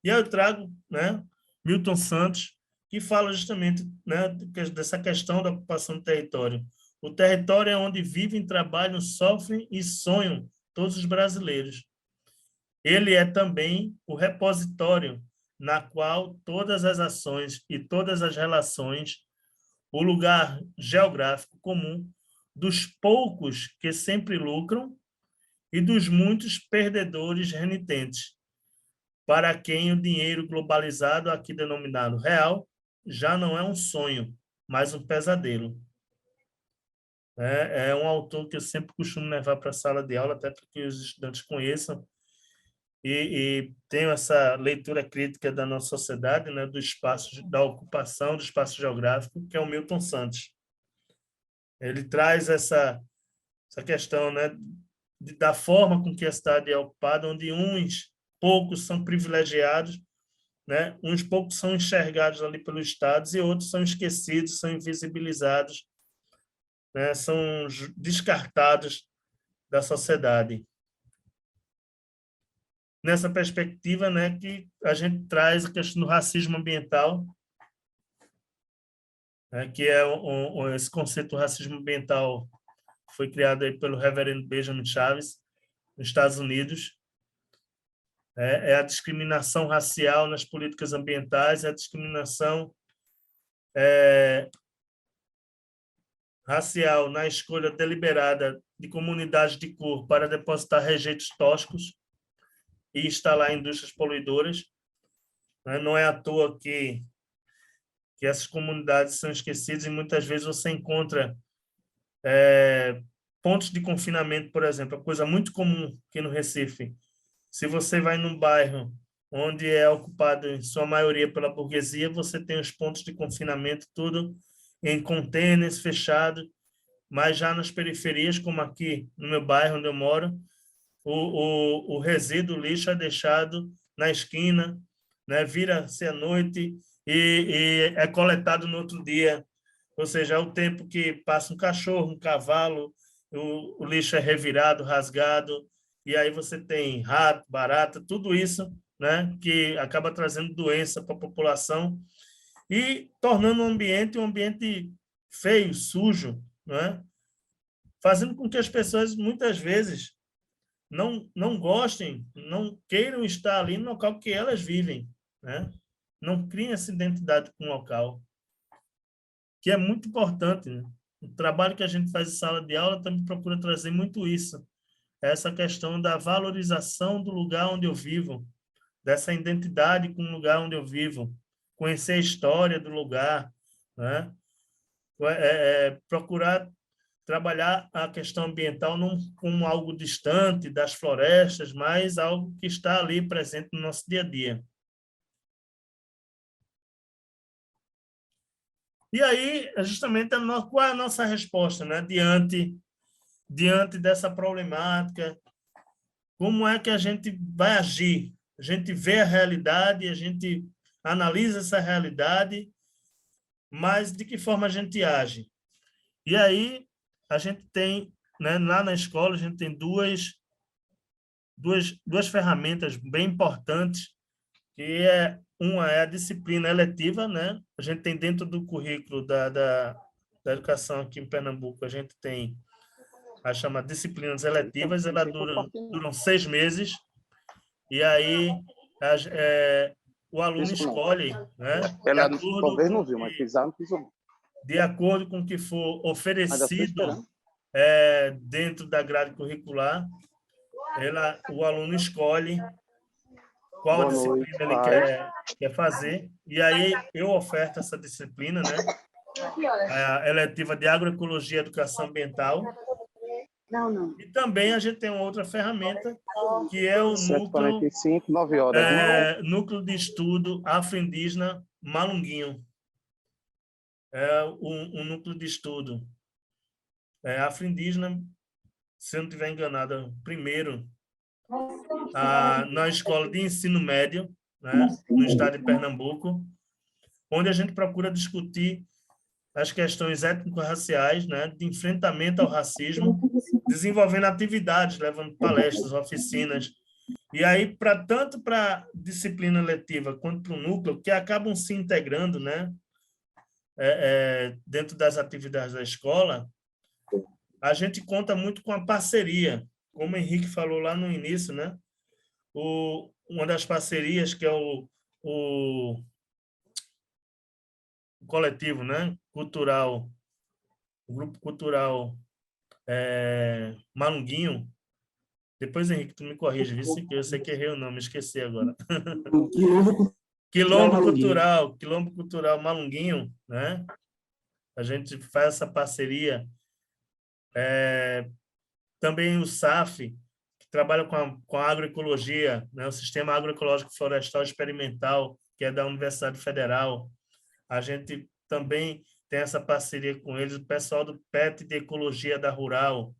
E eu trago, né, Milton Santos, que fala justamente, né, dessa questão da ocupação do território. O território é onde vivem, trabalham, sofrem e sonham todos os brasileiros. Ele é também o repositório na qual todas as ações e todas as relações, o lugar geográfico comum dos poucos que sempre lucram e dos muitos perdedores renitentes, para quem o dinheiro globalizado, aqui denominado real, já não é um sonho, mas um pesadelo. É um autor que eu sempre costumo levar para a sala de aula, até para que os estudantes conheçam e tenham essa leitura crítica da nossa sociedade, né, do espaço, da ocupação do espaço geográfico, que é o Milton Santos. Ele traz essa questão, né, da forma com que a cidade é ocupada, onde uns poucos são privilegiados, né, uns poucos são enxergados ali pelos estados e outros são esquecidos, são invisibilizados, né, são descartados da sociedade. Nessa perspectiva, né, que a gente traz a questão do racismo ambiental, né, que é esse conceito do racismo ambiental foi criado aí pelo reverendo Benjamin Chaves, nos Estados Unidos. É a discriminação racial nas políticas ambientais, é a discriminação racial na escolha deliberada de comunidades de cor para depositar rejeitos tóxicos e instalar indústrias poluidoras. Não é à toa que essas comunidades são esquecidas e muitas vezes você encontra pontos de confinamento, por exemplo, a coisa muito comum aqui no Recife. Se você vai num bairro onde é ocupado em sua maioria pela burguesia, você tem os pontos de confinamento tudo em contêineres fechados, mas já nas periferias, como aqui no meu bairro onde eu moro, o resíduo, o lixo é deixado na esquina, né? Vira-se à noite e é coletado no outro dia. Ou seja, é o tempo que passa um cachorro, um cavalo, o lixo é revirado, rasgado, e aí você tem rato, barata, tudo isso, né? Que acaba trazendo doença para a população e tornando o ambiente um ambiente feio, sujo, né? Fazendo com que as pessoas, muitas vezes, não gostem, não queiram estar ali no local que elas vivem, né? Não criem essa identidade com o local, que é muito importante, né? O trabalho que a gente faz em sala de aula também procura trazer muito isso, essa questão da valorização do lugar onde eu vivo, dessa identidade com o lugar onde eu vivo, conhecer a história do lugar, né? Procurar trabalhar a questão ambiental não como algo distante das florestas, mas algo que está ali presente no nosso dia a dia. E aí, justamente, qual é a nossa resposta, né? Diante dessa problemática, como é que a gente vai agir? A gente vê a realidade, a gente analisa essa realidade, mas de que forma a gente age? E aí, a gente tem, né, lá na escola, a gente tem duas ferramentas bem importantes, que uma é a disciplina eletiva, né? A gente tem dentro do currículo da educação aqui em Pernambuco, a gente tem a chamada disciplinas eletivas, elas duram 6 meses, e aí o aluno escolhe, né? Ela talvez não viu, mas pisar não pisou. De acordo com o que for oferecido dentro da grade curricular, o aluno escolhe qual disciplina ele quer fazer, e aí eu oferto essa disciplina, né? A eletiva de Agroecologia e Educação Ambiental. E também a gente tem uma outra ferramenta, que é o 7h45, 9 horas. Núcleo de Estudo Afro-Indígena Malunguinho. É um núcleo de estudo afro-indígena, se eu não estiver enganado, primeiro na escola de ensino médio, né, no estado de Pernambuco, onde a gente procura discutir as questões étnico-raciais, né, de enfrentamento ao racismo, desenvolvendo atividades, levando palestras, oficinas, e aí tanto para a disciplina letiva quanto para o núcleo, que acabam se integrando, né, dentro das atividades da escola, a gente conta muito com a parceria, como o Henrique falou lá no início, né? Uma das parcerias que é o coletivo, né? Cultural, o grupo cultural Malunguinho. Depois, Henrique, tu me corrige, viu? Eu sei que errei o nome, esqueci agora. Quilombo Cultural Malunguinho, né? A gente faz essa parceria. Também o SAF, que trabalha com a agroecologia, né? O Sistema Agroecológico Florestal Experimental, que é da Universidade Federal. A gente também tem essa parceria com eles, o pessoal do PET de Ecologia da Rural,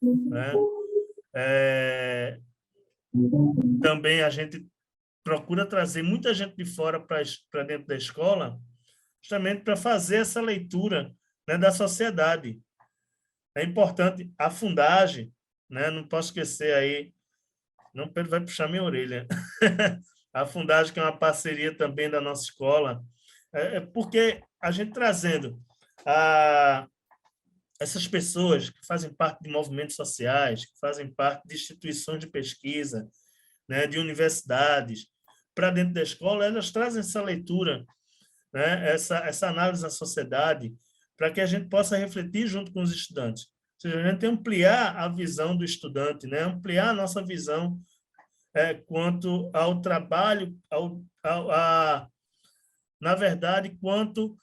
né? Também a gente procura trazer muita gente de fora para dentro da escola, justamente para fazer essa leitura, né, da sociedade. É importante a fundagem, né? Não posso esquecer aí, não, Pedro vai puxar minha orelha. A fundagem, que é uma parceria também da nossa escola, porque a gente trazendo essas pessoas que fazem parte de movimentos sociais, que fazem parte de instituições de pesquisa, né, de universidades, para dentro da escola, elas trazem essa leitura, né, essa análise da sociedade, para que a gente possa refletir junto com os estudantes. Ou seja, a gente ampliar a visão do estudante, né, ampliar a nossa visão quanto ao trabalho, na verdade, quanto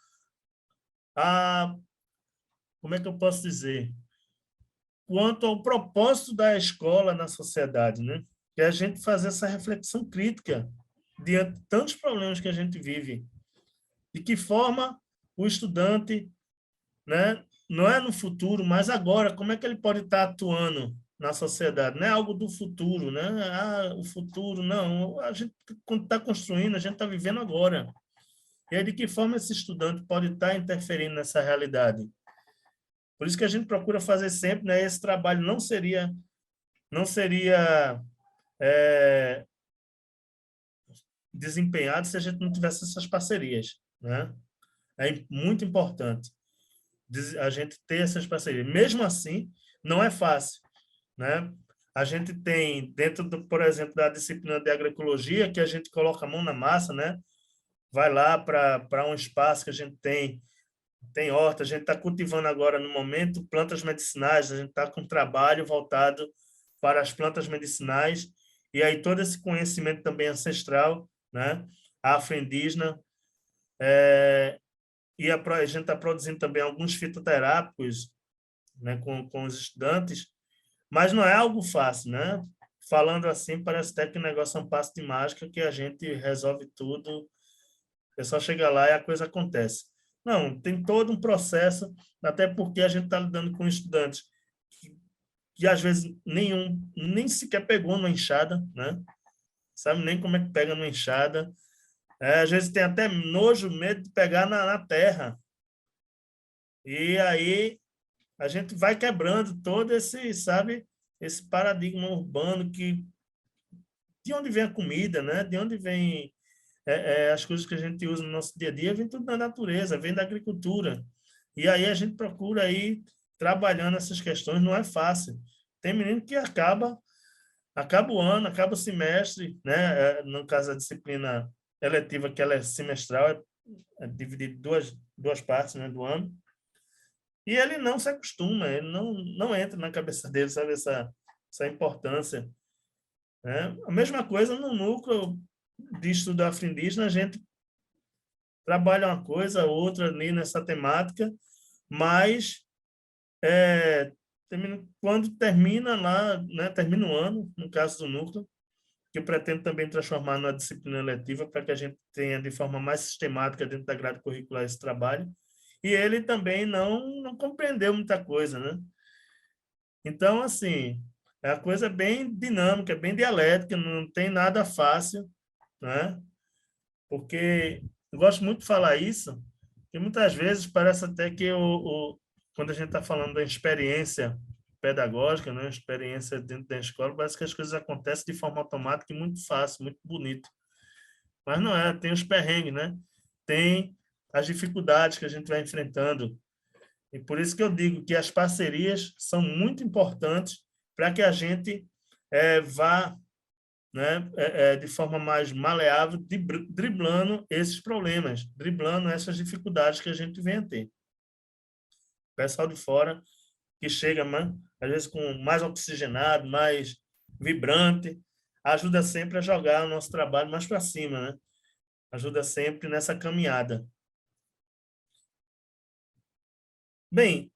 a... Como é que eu posso dizer? Quanto ao propósito da escola na sociedade, né? Que é a gente fazer essa reflexão crítica, diante de tantos problemas que a gente vive. De que forma o estudante, né, não é no futuro, mas agora, como é que ele pode estar atuando na sociedade? Não é algo do futuro, né? Ah, o futuro, não. A gente, quando está construindo, a gente está vivendo agora. E aí, de que forma esse estudante pode estar interferindo nessa realidade? Por isso que a gente procura fazer sempre, né? Esse trabalho não seria desempenhado se a gente não tivesse essas parcerias, né? É muito importante a gente ter essas parcerias. Mesmo assim, não é fácil, né? A gente tem, dentro, por exemplo, da disciplina de agroecologia, que a gente coloca a mão na massa, né? Vai lá para um espaço que a gente tem horta, a gente está cultivando agora, no momento, plantas medicinais, a gente está com um trabalho voltado para as plantas medicinais, e aí todo esse conhecimento também ancestral, né? Afro-indígena, e a gente está produzindo também alguns fitoterápicos, né, com os estudantes, mas não é algo fácil, né? Falando assim, parece até que o negócio é um passo de mágica, que a gente resolve tudo, é só chegar lá e a coisa acontece. Não, tem todo um processo, até porque a gente está lidando com estudantes que às vezes nem sequer pegou numa enxada, né? Sabe nem como é que pega numa enxada. Às vezes tem até nojo, medo de pegar na terra. E aí a gente vai quebrando todo esse, sabe, esse paradigma urbano que de onde vem a comida, né? De onde vem as coisas que a gente usa no nosso dia a dia, vem tudo da natureza, vem da agricultura. E aí a gente procura aí trabalhando essas questões, não é fácil. Tem menino que acaba o ano, acaba o semestre, né? No caso, a disciplina eletiva, que ela é semestral, é dividida em duas partes, né, do ano. E ele não se acostuma, ele não entra na cabeça dele, sabe, essa importância. Né? A mesma coisa no núcleo de estudo afro-indígena, a gente trabalha uma coisa, outra ali nessa temática, mas quando termina lá, né, termina o ano, no caso do núcleo, que eu pretendo também transformar numa disciplina eletiva para que a gente tenha de forma mais sistemática dentro da grade curricular esse trabalho. E ele também não compreendeu muita coisa, né? Então, assim, é a coisa bem dinâmica, bem dialética, não tem nada fácil, né? Porque eu gosto muito de falar isso, porque muitas vezes parece até que quando a gente está falando da experiência pedagógica, né, experiência dentro da escola, parece que as coisas acontecem de forma automática e muito fácil, muito bonito. Mas não é, tem os perrengues, né? Tem as dificuldades que a gente vai enfrentando. E por isso que eu digo que as parcerias são muito importantes para que a gente vá, né, de forma mais maleável, driblando esses problemas, driblando essas dificuldades que a gente vem a ter. O pessoal de fora que chega, às vezes, com mais oxigenado, mais vibrante, ajuda sempre a jogar o nosso trabalho mais para cima, né? Ajuda sempre nessa caminhada. Bem,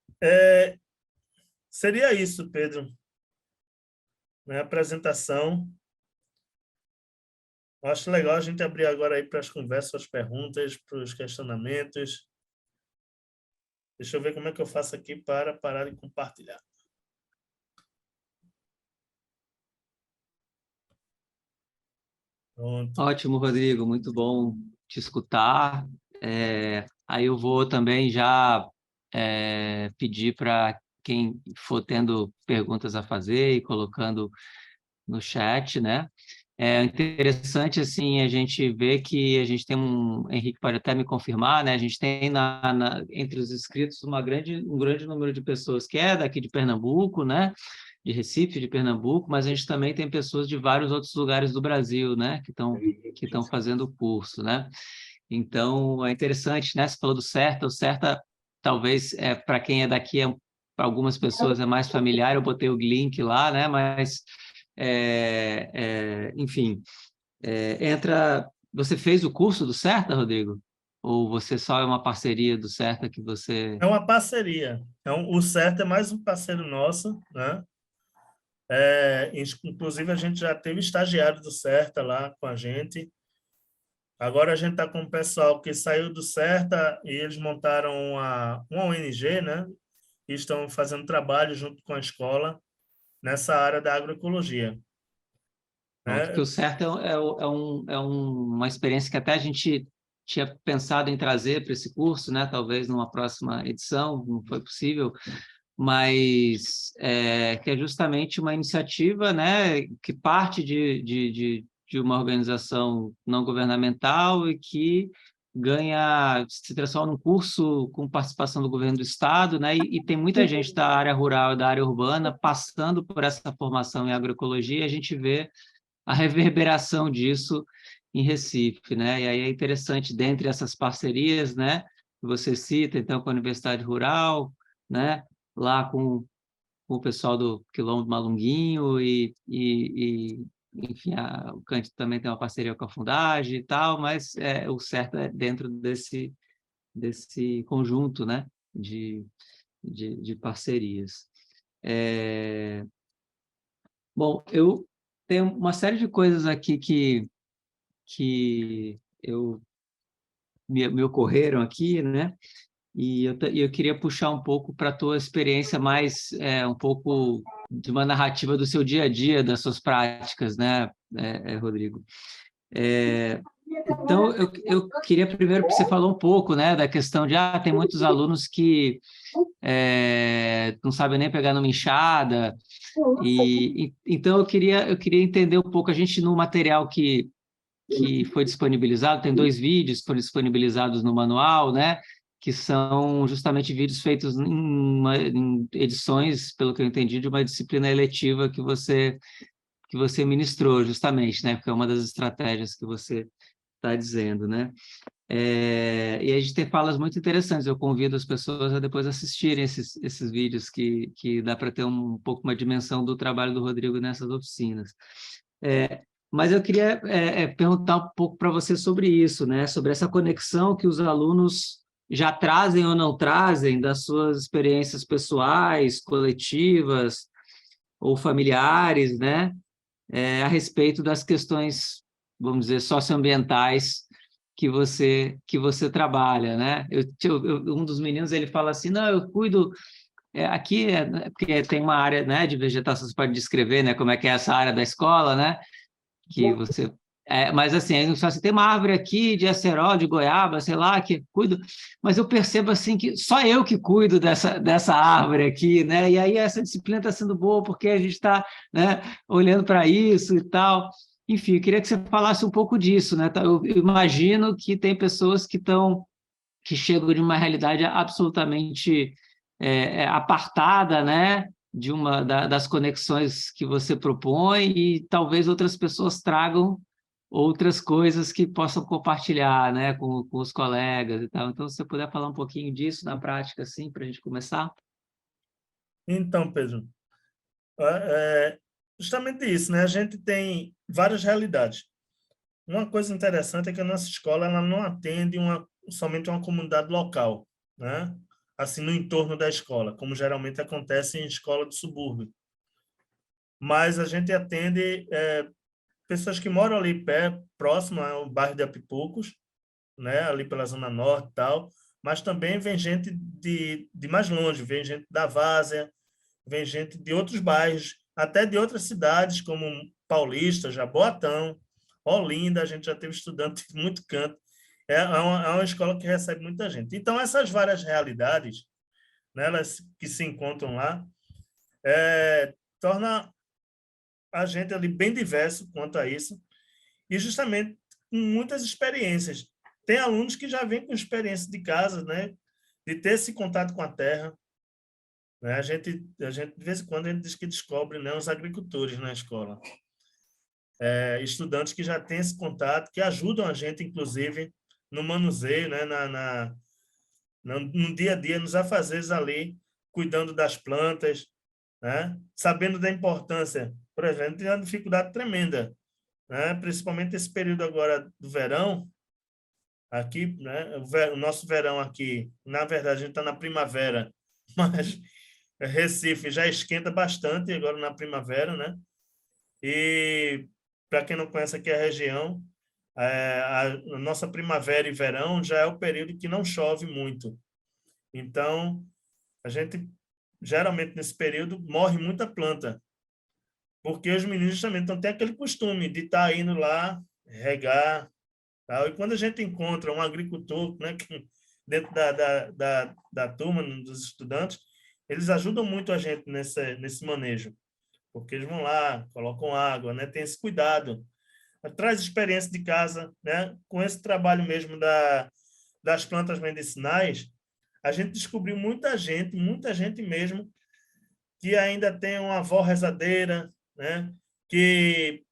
seria isso, Pedro. Minha apresentação. Acho legal a gente abrir agora aí para as conversas, as perguntas, para os questionamentos. Deixa eu ver como é que eu faço aqui para parar de compartilhar. Pronto. Ótimo, Rodrigo. Muito bom te escutar. Aí eu vou também já pedir para quem for tendo perguntas a fazer e colocando no chat, né? É interessante, assim, a gente ver que a gente tem Henrique pode até me confirmar, né? A gente tem entre os inscritos um grande número de pessoas que é daqui de Pernambuco, né? De Recife, de Pernambuco, mas a gente também tem pessoas de vários outros lugares do Brasil, né? Que estão fazendo o curso, né? Então, é interessante, né? Você falou do CERTA, o CERTA, talvez, para quem é daqui, para algumas pessoas é mais familiar, eu botei o link lá, né? Mas enfim, Você fez o curso do CERTA, Rodrigo? Ou você só é uma parceria do CERTA que você... É uma parceria. O CERTA é mais um parceiro nosso, né? Inclusive, a gente já teve estagiário do CERTA lá com a gente. Agora a gente está com o pessoal que saiu do CERTA e eles montaram uma ONG, né? E estão fazendo trabalho junto com a escola nessa área da agroecologia. Pronto, que o certo uma experiência que até a gente tinha pensado em trazer para esse curso, né? Talvez numa próxima edição, não foi possível, mas que é justamente uma iniciativa, né? Que parte de uma organização não governamental e que se transforma num curso com participação do governo do estado, né? E tem muita gente da área rural e da área urbana passando por essa formação em agroecologia, e a gente vê a reverberação disso em Recife, né? E aí é interessante, dentre essas parcerias, né? Que você cita, então, com a Universidade Rural, né? Lá com o pessoal do Quilombo do Malunguinho enfim, o Cândido também tem uma parceria com a Fundagem e tal, mas o certo é dentro desse conjunto, né? De parcerias. Bom, eu tenho uma série de coisas aqui que me ocorreram aqui, né? E eu queria puxar um pouco para a tua experiência mais, um pouco de uma narrativa do seu dia a dia, das suas práticas, né, Rodrigo? Então, eu queria primeiro que você falou um pouco, né, da questão de, tem muitos alunos que não sabem nem pegar numa enxada, então eu queria entender um pouco, a gente no material que foi disponibilizado, tem 2 vídeos que foram disponibilizados no manual, né, que são justamente vídeos feitos em edições, pelo que eu entendi, de uma disciplina eletiva que você ministrou, justamente, né, porque é uma das estratégias que você está dizendo, né? E a gente tem falas muito interessantes, eu convido as pessoas a depois assistirem esses vídeos que dá para ter um pouco uma dimensão do trabalho do Rodrigo nessas oficinas. Mas eu queria perguntar um pouco para você sobre isso, né? Sobre essa conexão que os alunos já trazem ou não trazem das suas experiências pessoais, coletivas ou familiares, né? A respeito das questões, vamos dizer, socioambientais que você trabalha, né? Um dos meninos, ele fala assim, não, eu cuido... aqui porque tem uma área, né, de vegetação, você pode descrever, né, como é que é essa área da escola, né? Que você... mas assim, só se tem uma árvore aqui de acerola, de goiaba, sei lá, que cuido, mas eu percebo assim que só eu que cuido dessa árvore aqui, né? E aí essa disciplina está sendo boa porque a gente está, né, olhando para isso e tal. Enfim, eu queria que você falasse um pouco disso, né? Eu imagino que tem pessoas que chegam de uma realidade absolutamente apartada, né? De das conexões que você propõe, e talvez outras pessoas tragam outras coisas que possam compartilhar, né, com os colegas e tal. Então, se você puder falar um pouquinho disso na prática, assim, para a gente começar. Então, Pedro, justamente isso, né? A gente tem várias realidades. Uma coisa interessante é que a nossa escola ela não atende somente uma comunidade local, né? Assim, no entorno da escola, como geralmente acontece em escola de subúrbio. Mas a gente atende pessoas que moram ali próximo ao bairro de Apipucos, né? Ali pela Zona Norte e tal, mas também vem gente de mais longe, vem gente da Várzea, vem gente de outros bairros, até de outras cidades, como Paulista, Jaboatão, Olinda, a gente já teve estudante de muito canto. É uma escola que recebe muita gente. Então, essas várias realidades, né, elas que se encontram lá, torna a gente ali bem diverso quanto a isso, e justamente com muitas experiências. Tem alunos que já vêm com experiência de casa, né, de ter esse contato com a terra, né? A gente, de vez em quando, a gente diz que descobre, né, os agricultores na escola. Estudantes que já têm esse contato, que ajudam a gente, inclusive, no manuseio, né, no dia a dia, nos afazeres ali, cuidando das plantas, né, sabendo da importância. Por exemplo, tem uma dificuldade tremenda, né, principalmente esse período agora do verão, aqui, né, o nosso verão aqui, na verdade, a gente está na primavera, mas Recife já esquenta bastante agora na primavera, né? E para quem não conhece aqui a região, A nossa primavera e verão já é o período que não chove muito. Então, a gente, geralmente, nesse período, morre muita planta, porque os meninos também não têm aquele costume de estar indo lá, regar, tal. E quando a gente encontra um agricultor, né, dentro da turma, dos estudantes, eles ajudam muito a gente nesse manejo, porque eles vão lá, colocam água, né, tem esse cuidado. Traz experiência de casa, né? Com esse trabalho mesmo das plantas medicinais, a gente descobriu muita gente mesmo, que ainda tem uma avó rezadeira, né? Que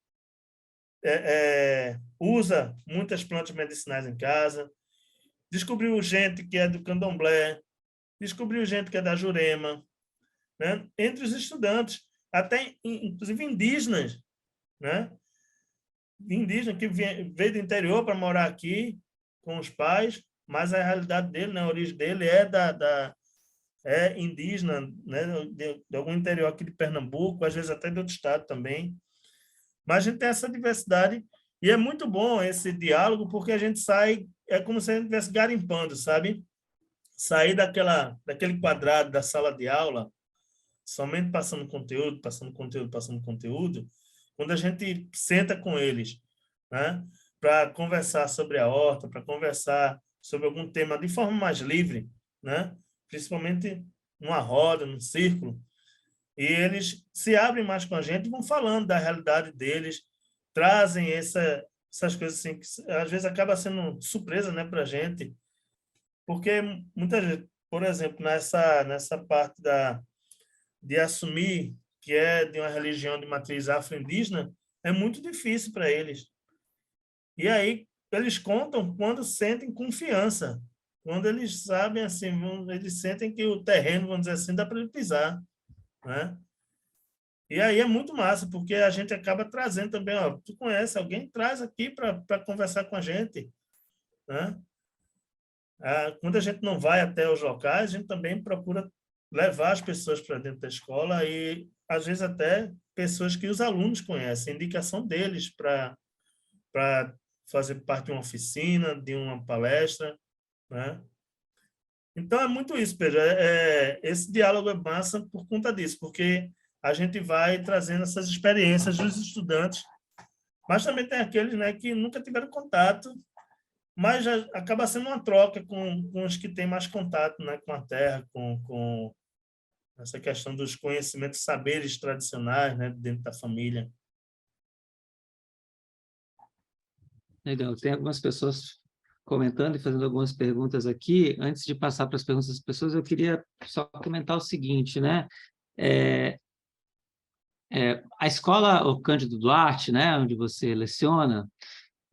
usa muitas plantas medicinais em casa. Descobriu gente que é do candomblé, descobriu gente que é da Jurema, né? Entre os estudantes, até inclusive indígenas, né? Indígena que veio do interior para morar aqui com os pais, mas a realidade dele, né, a origem dele é indígena, né, de algum interior aqui de Pernambuco, às vezes até de outro estado também. Mas a gente tem essa diversidade e é muito bom esse diálogo, porque a gente sai, é como se a gente estivesse garimpando, sabe? Sair daquele quadrado da sala de aula, somente passando conteúdo, passando conteúdo, passando conteúdo, quando a gente senta com eles, né, para conversar sobre a horta, para conversar sobre algum tema de forma mais livre, né, principalmente numa roda, num círculo, e eles se abrem mais com a gente e vão falando da realidade deles, trazem essas coisas assim, que às vezes acaba sendo surpresa, né, para a gente, porque muita gente, por exemplo, nessa parte de assumir que é de uma religião de matriz afro-indígena, é muito difícil para eles. E aí, eles contam quando sentem confiança, quando eles sabem, assim, eles sentem que o terreno, vamos dizer assim, dá para ele pisar, né? E aí é muito massa, porque a gente acaba trazendo também, ó, tu conhece alguém, traz aqui para conversar com a gente, né? Quando a gente não vai até os locais, a gente também procura levar as pessoas para dentro da escola e, às vezes, até pessoas que os alunos conhecem, indicação deles para fazer parte de uma oficina, de uma palestra, né? Então, é muito isso, Pedro. Esse diálogo é massa por conta disso, porque a gente vai trazendo essas experiências dos estudantes, mas também tem aqueles, né, que nunca tiveram contato, mas já acaba sendo uma troca com os que têm mais contato, né, com a terra, com essa questão dos conhecimentos, saberes tradicionais, né, dentro da família. Legal. Tem algumas pessoas comentando e fazendo algumas perguntas aqui. Antes de passar para as perguntas das pessoas, eu queria só comentar o seguinte, né? A escola, o Cândido Duarte, né, onde você leciona,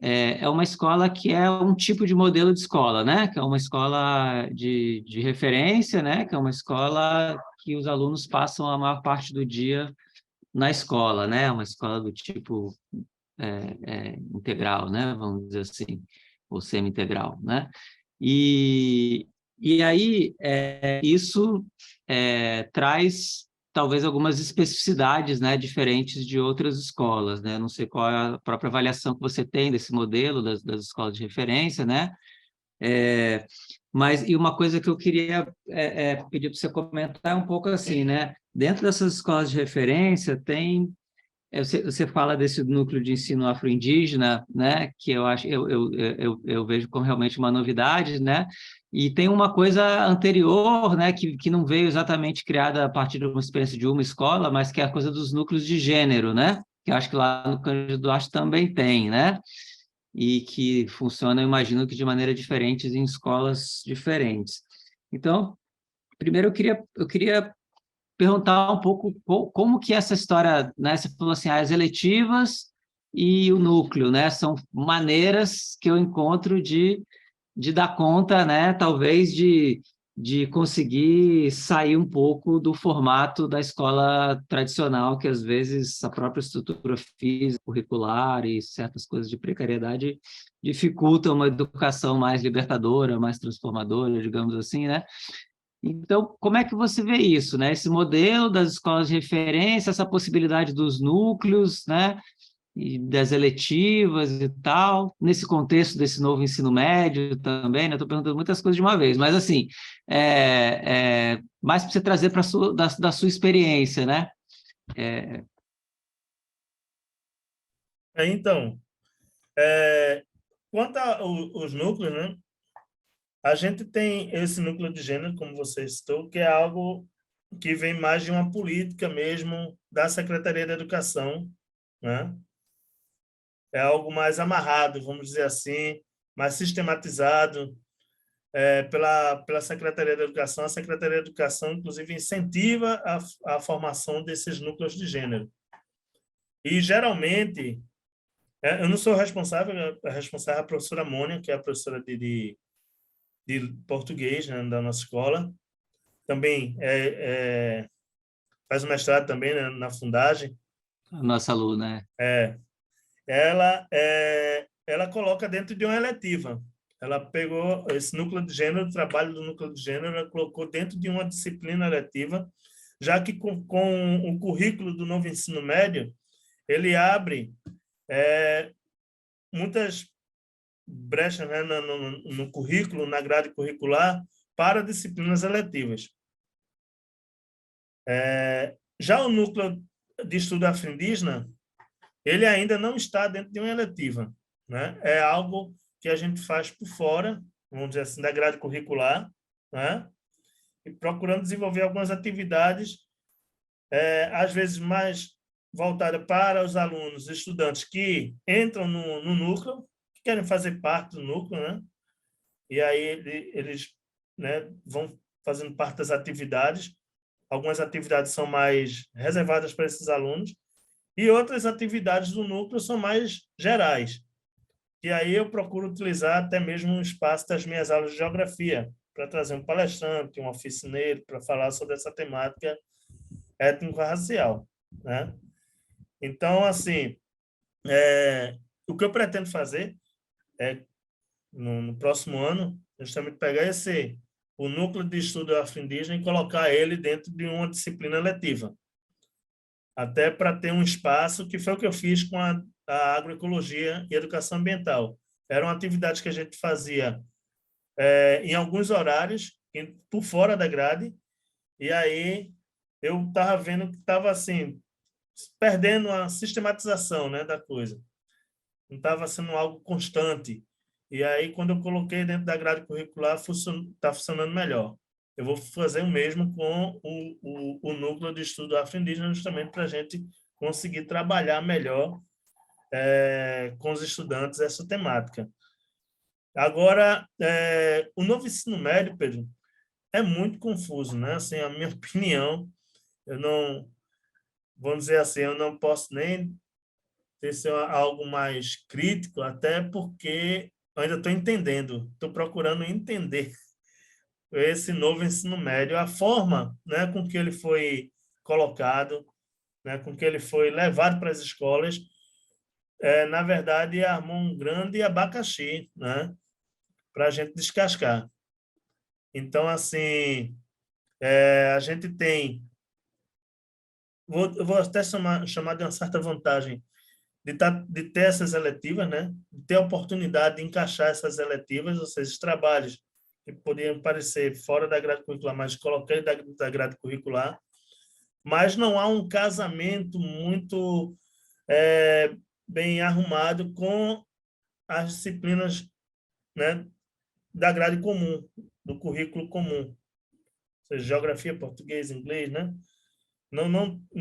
é uma escola que é um tipo de modelo de escola, né? Que é uma escola de referência, né? Que é uma escola que os alunos passam a maior parte do dia na escola, né? Uma escola do tipo integral, né? Vamos dizer assim, ou semi-integral, né? E aí, isso traz talvez algumas especificidades, né, diferentes de outras escolas, né? Não sei qual é a própria avaliação que você tem desse modelo das escolas de referência, né? Mas, e uma coisa que eu queria pedir para você comentar um pouco assim, né? Dentro dessas escolas de referência, você fala desse núcleo de ensino afro-indígena, né? Que eu vejo como realmente uma novidade, né? E tem uma coisa anterior, né? Que não veio exatamente criada a partir de uma experiência de uma escola, mas que é a coisa dos núcleos de gênero, né? Que eu acho que lá no Cândido Duarte também tem, né? E que funciona, eu imagino que de maneira diferente em escolas diferentes. Então, primeiro eu queria perguntar um pouco como que essa história, né? Você falou assim, as eletivas e o núcleo, né? São maneiras que eu encontro de dar conta, né? Talvez de conseguir sair um pouco do formato da escola tradicional, que às vezes a própria estrutura física, curricular e certas coisas de precariedade dificultam uma educação mais libertadora, mais transformadora, digamos assim, né? Então, como é que você vê isso, né? Esse modelo das escolas de referência, essa possibilidade dos núcleos, né? e das eletivas e tal, nesse contexto desse novo ensino médio também, né? Estou perguntando muitas coisas de uma vez, mas assim, mais para você trazer da sua experiência, né? Então, quanto aos núcleos, né? A gente tem esse núcleo de gênero, como você citou, que é algo que vem mais de uma política mesmo da Secretaria da Educação, né? É algo mais amarrado, vamos dizer assim, mais sistematizado pela Secretaria da Educação. A Secretaria da Educação, inclusive, incentiva a formação desses núcleos de gênero. E, geralmente, eu não sou responsável, a responsável é a professora Mônica, que é a professora de português, né, da nossa escola. Também faz o mestrado também, né, na Fundagem. A nossa aluna, Ela coloca dentro de uma eletiva. Ela pegou esse núcleo de gênero, o trabalho do núcleo de gênero, ela colocou dentro de uma disciplina eletiva, já que com o currículo do novo ensino médio, ele abre muitas brechas, né, no currículo, na grade curricular, para disciplinas eletivas. Já o núcleo de estudo afro-indígena, ele ainda não está dentro de uma eletiva, né? É algo que a gente faz por fora, vamos dizer assim, da grade curricular, né? E procurando desenvolver algumas atividades, às vezes mais voltadas para os alunos, estudantes que entram no núcleo, que querem fazer parte do núcleo, né? E aí eles, né, vão fazendo parte das atividades. Algumas atividades são mais reservadas para esses alunos e outras atividades do núcleo são mais gerais. E aí eu procuro utilizar até mesmo um espaço das minhas aulas de geografia para trazer um palestrante, um oficineiro, para falar sobre essa temática étnico-racial, né? Então, assim, o que eu pretendo fazer no próximo ano, justamente pegar o núcleo de estudo afro-indígena e colocar ele dentro de uma disciplina letiva. Até para ter um espaço, que foi o que eu fiz com a agroecologia e educação ambiental. Era uma atividade que a gente fazia em alguns horários, por fora da grade, e aí eu estava vendo que estava assim, perdendo a sistematização, né, da coisa. Não estava sendo algo constante. E aí, quando eu coloquei dentro da grade curricular, está funcionando melhor. Eu vou fazer o mesmo com o núcleo de estudo afro-indígena, justamente para a gente conseguir trabalhar melhor com os estudantes essa temática. Agora, o novo ensino médio, Pedro, é muito confuso, né? Assim, a minha opinião, eu não, vamos dizer assim, eu não posso nem ser algo mais crítico, até porque eu ainda estou entendendo, estou procurando entender esse novo ensino médio, a forma, né, com que ele foi colocado, né, com que ele foi levado para as escolas, na verdade, armou um grande abacaxi, né, para a gente descascar. Então, assim, a gente tem... Eu vou até chamar de uma certa vantagem de ter essas eletivas, né, de ter a oportunidade de encaixar essas eletivas, ou seja, os trabalhos que poderiam parecer fora da grade curricular, mas coloquei da grade curricular, mas não há um casamento muito bem arrumado com as disciplinas, né, da grade comum, do currículo comum, ou seja, geografia, português, inglês, né?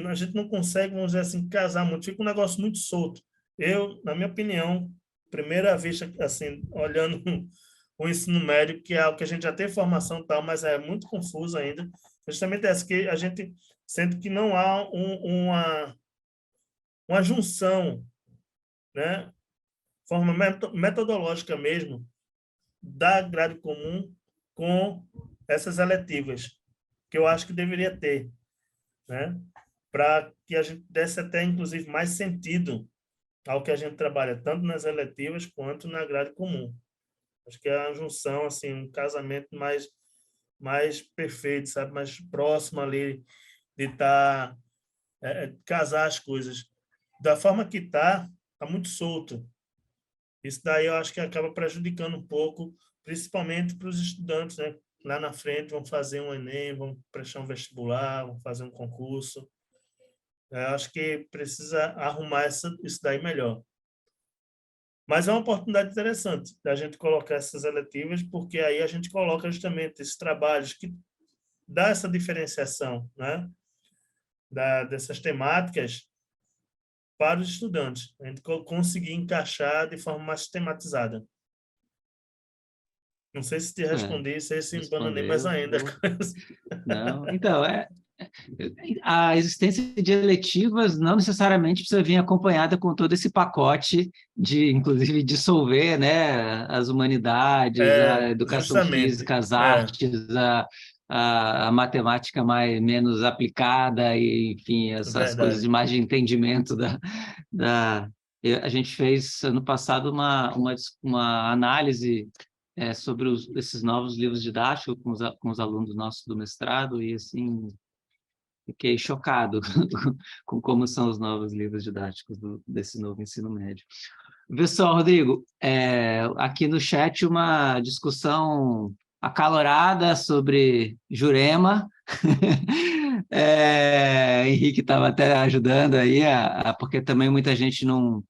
A gente não consegue, vamos dizer assim, casar muito, fica um negócio muito solto. Eu, na minha opinião, primeira vista, assim, olhando o ensino médio, que é algo que a gente já tem formação e tal, mas é muito confuso ainda, justamente essa que a gente sente que não há uma junção, né, forma metodológica mesmo, da grade comum com essas eletivas, que eu acho que deveria ter, né, para que a gente desse até, inclusive, mais sentido ao que a gente trabalha, tanto nas eletivas quanto na grade comum. Acho que é uma junção, assim, um casamento mais perfeito, sabe? Mais próximo ali de casar as coisas. Da forma que está, tá muito solto. Isso daí eu acho que acaba prejudicando um pouco, principalmente para os estudantes, né? Lá na frente vão fazer um Enem, vão prestar um vestibular, vão fazer um concurso. Eu acho que precisa arrumar isso daí melhor. Mas é uma oportunidade interessante da gente colocar essas eletivas, porque aí a gente coloca justamente esses trabalhos que dá essa diferenciação, né? Dessas temáticas para os estudantes. A gente conseguir encaixar de forma mais sistematizada. Não sei se te respondi, sei se embananei mais ainda. Não, então, a existência de eletivas não necessariamente precisa vir acompanhada com todo esse pacote de, inclusive, dissolver, né, as humanidades, a educação física, as artes, a matemática menos aplicada, e, enfim, essas coisas de mais de entendimento a gente fez, ano passado, uma análise sobre esses novos livros didáticos com os alunos nossos do mestrado, e, assim, fiquei chocado com como são os novos livros didáticos desse novo ensino médio. Pessoal, Rodrigo, aqui no chat uma discussão acalorada sobre Jurema. Henrique estava até ajudando aí, porque também muita gente não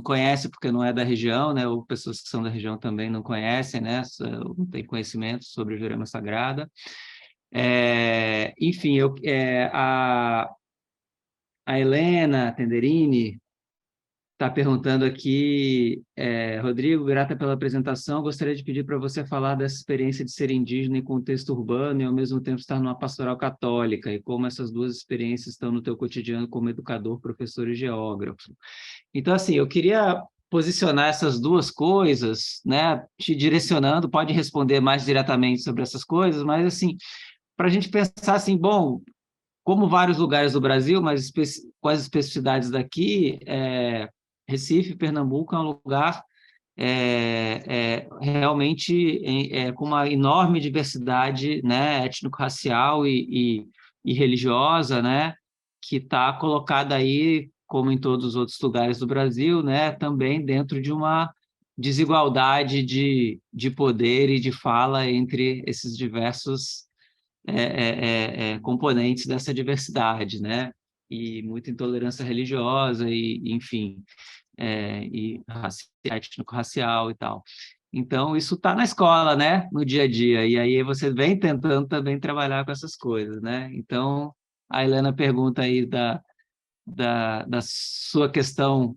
conhece, porque não é da região, né? Ou pessoas que são da região também não conhecem, né? Não tem conhecimento sobre Jurema Sagrada. Enfim, a Helena Tenderini está perguntando aqui, Rodrigo, grata pela apresentação, gostaria de pedir para você falar dessa experiência de ser indígena em contexto urbano e, ao mesmo tempo, estar numa pastoral católica, e como essas duas experiências estão no teu cotidiano como educador, professor e geógrafo. Então, assim, eu queria posicionar essas duas coisas, né, te direcionando, pode responder mais diretamente sobre essas coisas, mas, assim, para a gente pensar assim, bom, como vários lugares do Brasil, mas com as especificidades daqui, Recife, Pernambuco é um lugar realmente com uma enorme diversidade, né, étnico-racial e religiosa, né, que está colocada aí, como em todos os outros lugares do Brasil, né, também dentro de uma desigualdade de poder e de fala entre esses diversos componentes dessa diversidade, né? E muita intolerância religiosa, e enfim, e étnico-racial e tal. Então, isso está na escola, né? No dia a dia, e aí você vem tentando também trabalhar com essas coisas, né? Então, a Helena pergunta aí da sua questão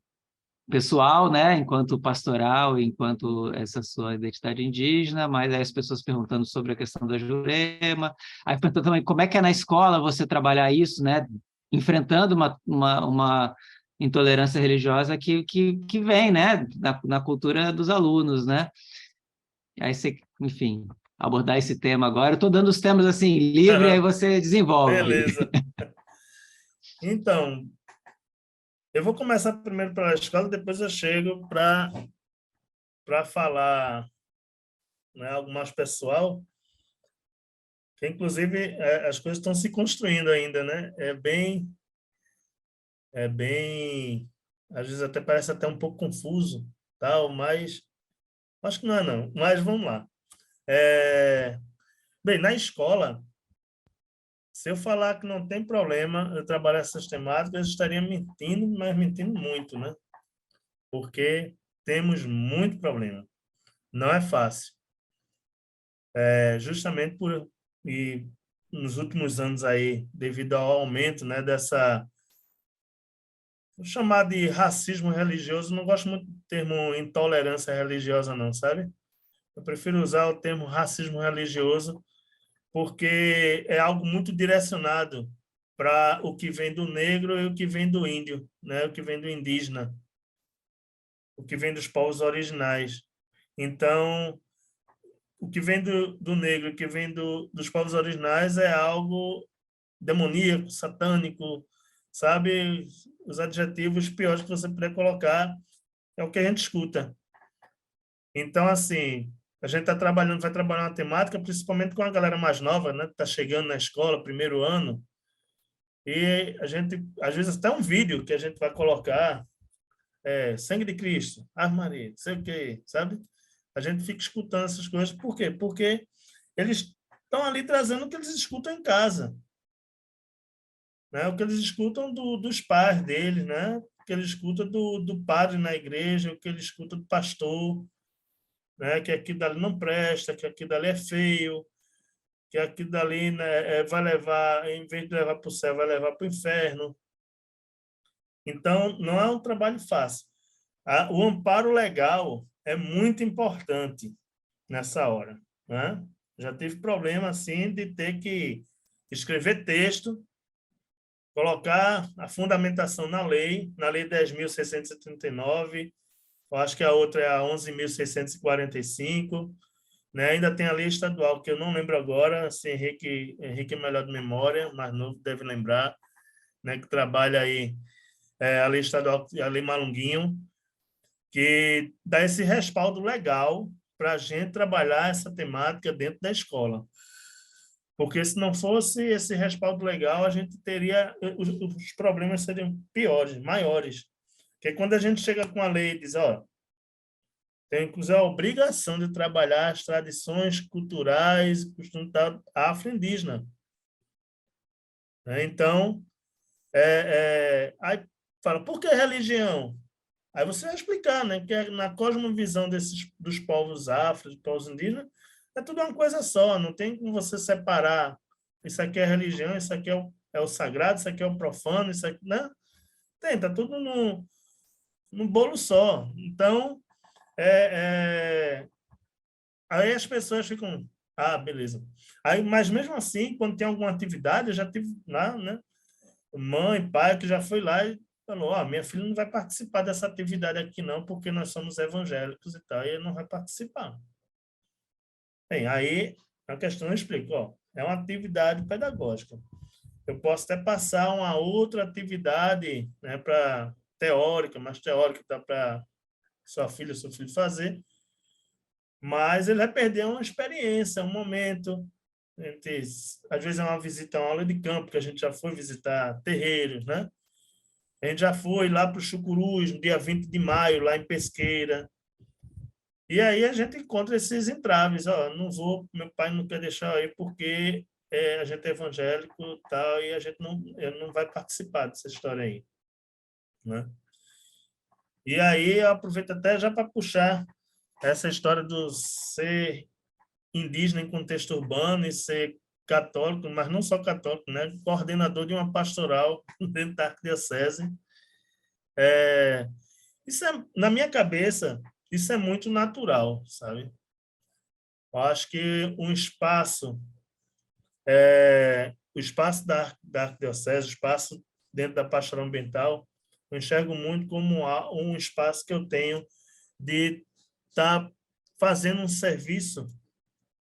pessoal, né, enquanto pastoral, enquanto essa sua identidade indígena, mas aí as pessoas perguntando sobre a questão da Jurema, aí perguntando também como é que é na escola você trabalhar isso, né, enfrentando uma intolerância religiosa que vem, né, na cultura dos alunos, né, aí você, enfim, abordar esse tema agora, eu estou dando os temas assim, livre, aí você desenvolve. Beleza. Então, eu vou começar primeiro pela escola, depois eu chego para falar, né, algo mais pessoal, que inclusive as coisas estão se construindo ainda, né? Às vezes até parece até um pouco confuso, tal, mas acho que não é não. Mas vamos lá. Bem, na escola, se eu falar que não tem problema eu trabalhar essas temáticas, eu estaria mentindo, mas mentindo muito, né? Porque temos muito problema. Não é fácil. Justamente e nos últimos anos aí, devido ao aumento, né, vou chamar de racismo religioso, não gosto muito do termo intolerância religiosa não, sabe? Eu prefiro usar o termo racismo religioso porque é algo muito direcionado para o que vem do negro e o que vem do índio, né? O que vem do indígena, o que vem dos povos originais. Então, o que vem do negro, o que vem dos povos originais é algo demoníaco, satânico, sabe? Os adjetivos piores que você puder colocar é o que a gente escuta. Então, assim, a gente vai trabalhar uma temática, principalmente com a galera mais nova, né? Que está chegando na escola, primeiro ano, e a gente, às vezes, até um vídeo que a gente vai colocar sangue de Cristo, Ave Maria, não sei o quê, sabe? A gente fica escutando essas coisas. Por quê? Porque eles estão ali trazendo o que eles escutam em casa, né? O que eles escutam dos pais deles, né? O que eles escutam do padre na igreja, o que eles escutam do pastor, né? Que aquilo dali não presta, que aquilo dali é feio, que aquilo dali, né, vai levar, em vez de levar para o céu, vai levar para o inferno. Então, não é um trabalho fácil. O amparo legal é muito importante nessa hora, né? Já tive problema, assim, de ter que escrever texto, colocar a fundamentação na lei 10.639, eu acho que a outra é a 11.645, né? Ainda tem a lei estadual, que eu não lembro agora, assim, Henrique é melhor de memória, mais novo deve lembrar, né? Que trabalha aí a lei estadual, a lei Malunguinho, que dá esse respaldo legal para a gente trabalhar essa temática dentro da escola. Porque se não fosse esse respaldo legal, a gente teria, os problemas seriam piores, maiores. Porque quando a gente chega com a lei e diz, ó, tem inclusive a obrigação de trabalhar as tradições culturais e costumes afro-indígena. Então, aí fala, por que religião? Aí você vai explicar, né, que na cosmovisão dos povos afro, dos povos indígenas, é tudo uma coisa só, não tem como você separar. Isso aqui é religião, isso aqui é o sagrado, isso aqui é o profano, isso aqui, né? Tá tudo no bolo só. Então, aí as pessoas ficam, beleza. Aí, mas mesmo assim, quando tem alguma atividade, eu já tive lá, né, mãe, pai, que já foi lá e falou, minha filha não vai participar dessa atividade aqui não, porque nós somos evangélicos e tal, e ele não vai participar. Bem, aí a questão eu explico, é uma atividade pedagógica. Eu posso até passar uma outra atividade, né, teórica, mais teórica, dá para sua filha, seu filho fazer, mas ele vai perder uma experiência, um momento. Às vezes é uma visita, uma aula de campo, que a gente já foi visitar terreiros, né? A gente já foi lá para o Chucurus, no dia 20 de maio, lá em Pesqueira. E aí a gente encontra esses entraves. Não vou, meu pai não quer deixar aí porque a gente é evangélico e tal, e a gente ele não vai participar dessa história aí, né? E aí eu aproveito até já para puxar essa história do ser indígena em contexto urbano e ser católico, mas não só católico, né? Coordenador de uma pastoral dentro da arquidiocese. Isso na minha cabeça, isso é muito natural, sabe? Eu acho que o espaço da arquidiocese, o espaço dentro da pastoral ambiental, eu enxergo muito como um espaço que eu tenho de estar fazendo um serviço,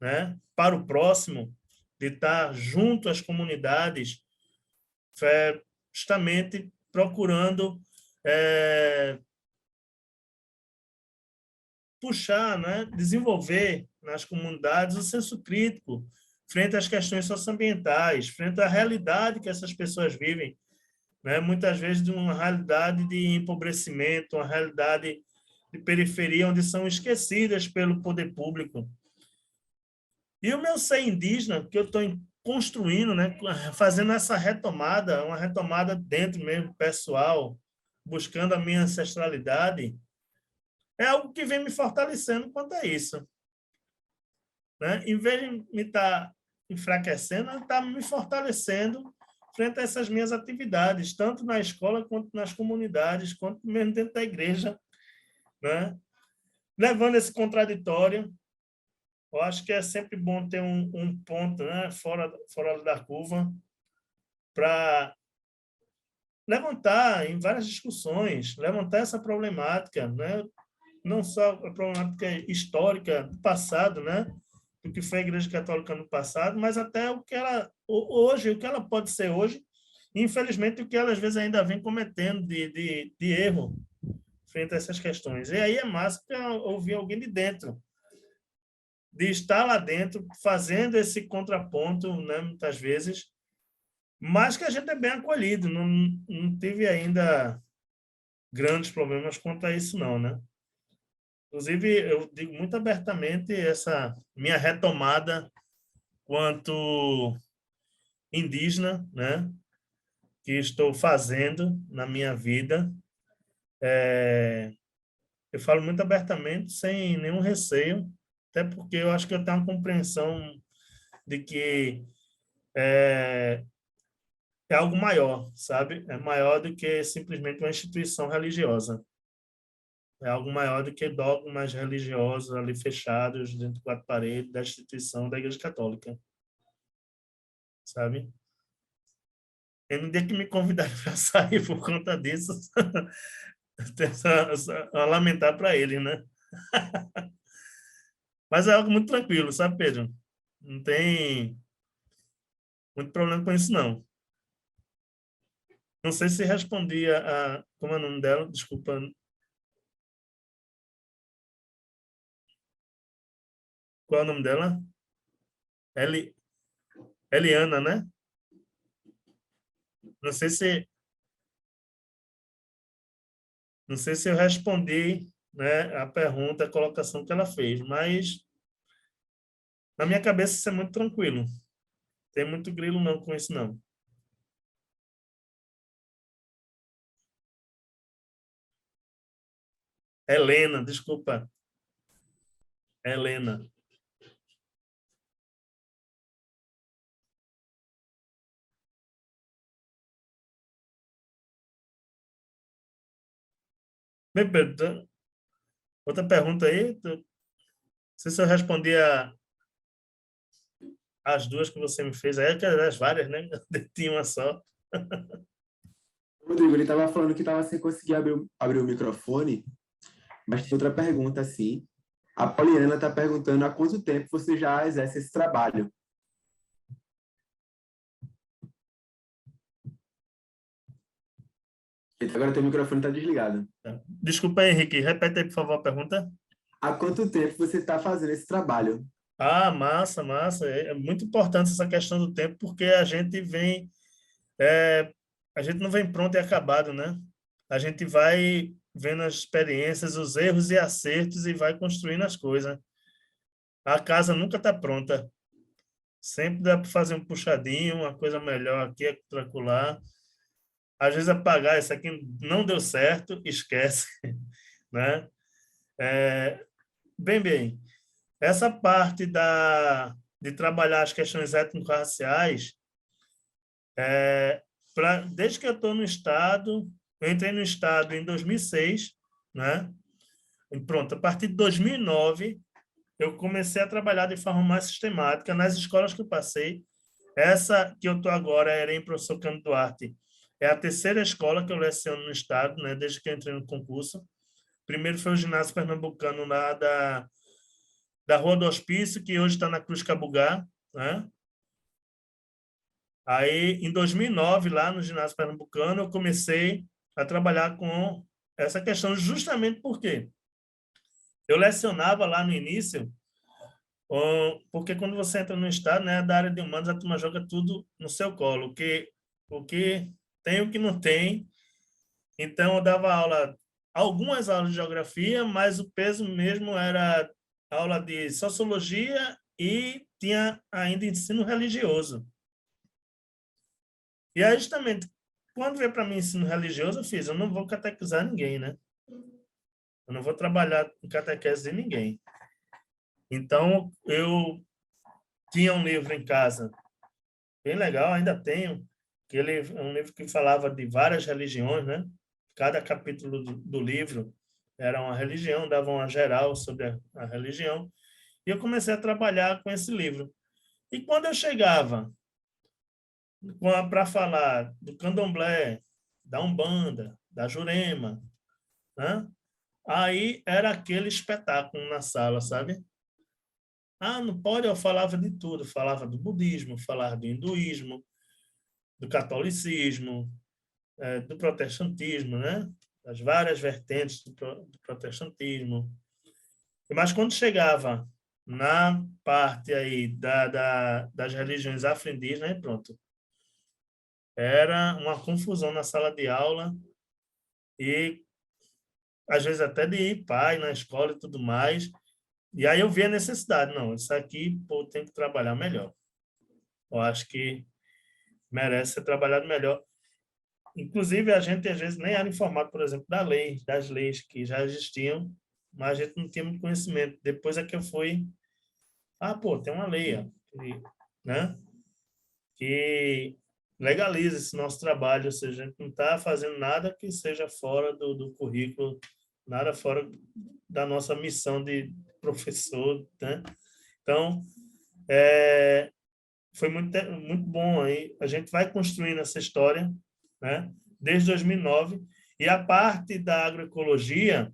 né, para o próximo, de estar junto às comunidades, justamente procurando puxar, né, desenvolver nas comunidades o senso crítico frente às questões socioambientais, frente à realidade que essas pessoas vivem, né, muitas vezes de uma realidade de empobrecimento, uma realidade de periferia, onde são esquecidas pelo poder público. E o meu ser indígena, que eu estou construindo, né, fazendo essa retomada, uma retomada dentro mesmo, pessoal, buscando a minha ancestralidade, é algo que vem me fortalecendo quanto a isso. Né? Em vez de me estar enfraquecendo, está me fortalecendo frente a essas minhas atividades, tanto na escola, quanto nas comunidades, quanto mesmo dentro da igreja. Né? Levando esse contraditório, eu acho que é sempre bom ter um ponto, né, fora da curva, para levantar em várias discussões, levantar essa problemática, né? Não só a problemática histórica do passado, né, do que foi a Igreja Católica no passado, mas até o que ela hoje, o que ela pode ser hoje, e, infelizmente, o que ela às vezes ainda vem cometendo de erro frente a essas questões. E aí é massa ouvir alguém de dentro, de estar lá dentro, fazendo esse contraponto, né, muitas vezes, mas que a gente é bem acolhido. Não tive ainda grandes problemas quanto a isso, não, né? Inclusive, eu digo muito abertamente essa minha retomada quanto indígena, né, que estou fazendo na minha vida. Eu falo muito abertamente, sem nenhum receio, até porque eu acho que eu tenho uma compreensão de que é algo maior, sabe? É maior do que simplesmente uma instituição religiosa. É algo maior do que dogmas religiosos ali fechados dentro de quatro paredes da instituição da Igreja Católica, sabe? E no dia que me convidaram para sair por conta disso, a lamentar para eles, né? Mas é algo muito tranquilo, sabe, Pedro? Não tem muito problema com isso, não. Não sei se respondi a... Como é o nome dela? Desculpa. Qual é o nome dela? Eliana, né? Não sei se... Não sei se eu respondi, né, a pergunta, a colocação que ela fez, mas na minha cabeça isso é muito tranquilo. Tem muito grilo não com isso, não. Helena, desculpa. Helena. Bem, Pedro, outra pergunta aí? Não sei se eu respondi as duas que você me fez. Aí, que as várias, né? Tinha uma só. Rodrigo, ele estava falando que estava sem conseguir abrir o microfone, mas tem outra pergunta, assim. A Poliana está perguntando há quanto tempo você já exerce esse trabalho. Agora teu microfone está desligado. Desculpa, Henrique. Repete aí, por favor, a pergunta. Há quanto tempo você está fazendo esse trabalho? Ah, massa, massa. É muito importante essa questão do tempo, porque a gente vem... a gente não vem pronto e acabado, né? A gente vai vendo as experiências, os erros e acertos e vai construindo as coisas. A casa nunca está pronta. Sempre dá para fazer um puxadinho, uma coisa melhor aqui, outra acolá. Às vezes apagar, isso aqui não deu certo, esquece, né? Bem. Essa parte de trabalhar as questões étnico-raciais, desde que eu estou no Estado, eu entrei no Estado em 2006, né? E pronto, a partir de 2009, eu comecei a trabalhar de forma mais sistemática nas escolas que eu passei. Essa que eu estou agora, era em Professor Cândido Duarte, é a terceira escola que eu leciono no Estado, né? Desde que eu entrei no concurso. Primeiro foi o ginásio pernambucano lá da Rua do Hospício, que hoje está na Cruz Cabugá, né? Aí, em 2009, lá no ginásio pernambucano, eu comecei a trabalhar com essa questão justamente porque eu lecionava lá no início, porque quando você entra no estado, né, da área de humanos, a turma joga tudo no seu colo, o que tem, o que não tem. Então, eu dava algumas aulas de geografia, mas o peso mesmo era aula de sociologia e tinha ainda ensino religioso. E aí, justamente, quando veio para mim ensino religioso, eu não vou catequizar ninguém, né? Eu não vou trabalhar em catequese de ninguém. Então, eu tinha um livro em casa, bem legal, ainda tenho, que ele é um livro que falava de várias religiões, né? Cada capítulo do livro era uma religião, dava uma geral sobre a religião. E eu comecei a trabalhar com esse livro. E quando eu chegava para falar do candomblé, da umbanda, da jurema, né? Aí era aquele espetáculo na sala, sabe? Ah, não pode, eu falava de tudo. Falava do budismo, falava do hinduísmo, do catolicismo, do protestantismo, né? Das várias vertentes do protestantismo. Mas quando chegava na parte aí das religiões afro-indígenas, aí pronto. Era uma confusão na sala de aula e às vezes até de ir pai na escola e tudo mais. E aí eu vi a necessidade, não, isso aqui, pô, tem que trabalhar melhor. Eu acho que merece ser trabalhado melhor. Inclusive, a gente às vezes nem era informado, por exemplo, das leis que já existiam, mas a gente não tinha muito conhecimento. Depois é que eu fui, pô, tem uma lei, ó, né, que legaliza esse nosso trabalho, ou seja, a gente não está fazendo nada que seja fora do currículo, nada fora da nossa missão de professor, né? Então, foi muito bom aí. A gente vai construindo essa história, né? Desde 2009. E a parte da agroecologia,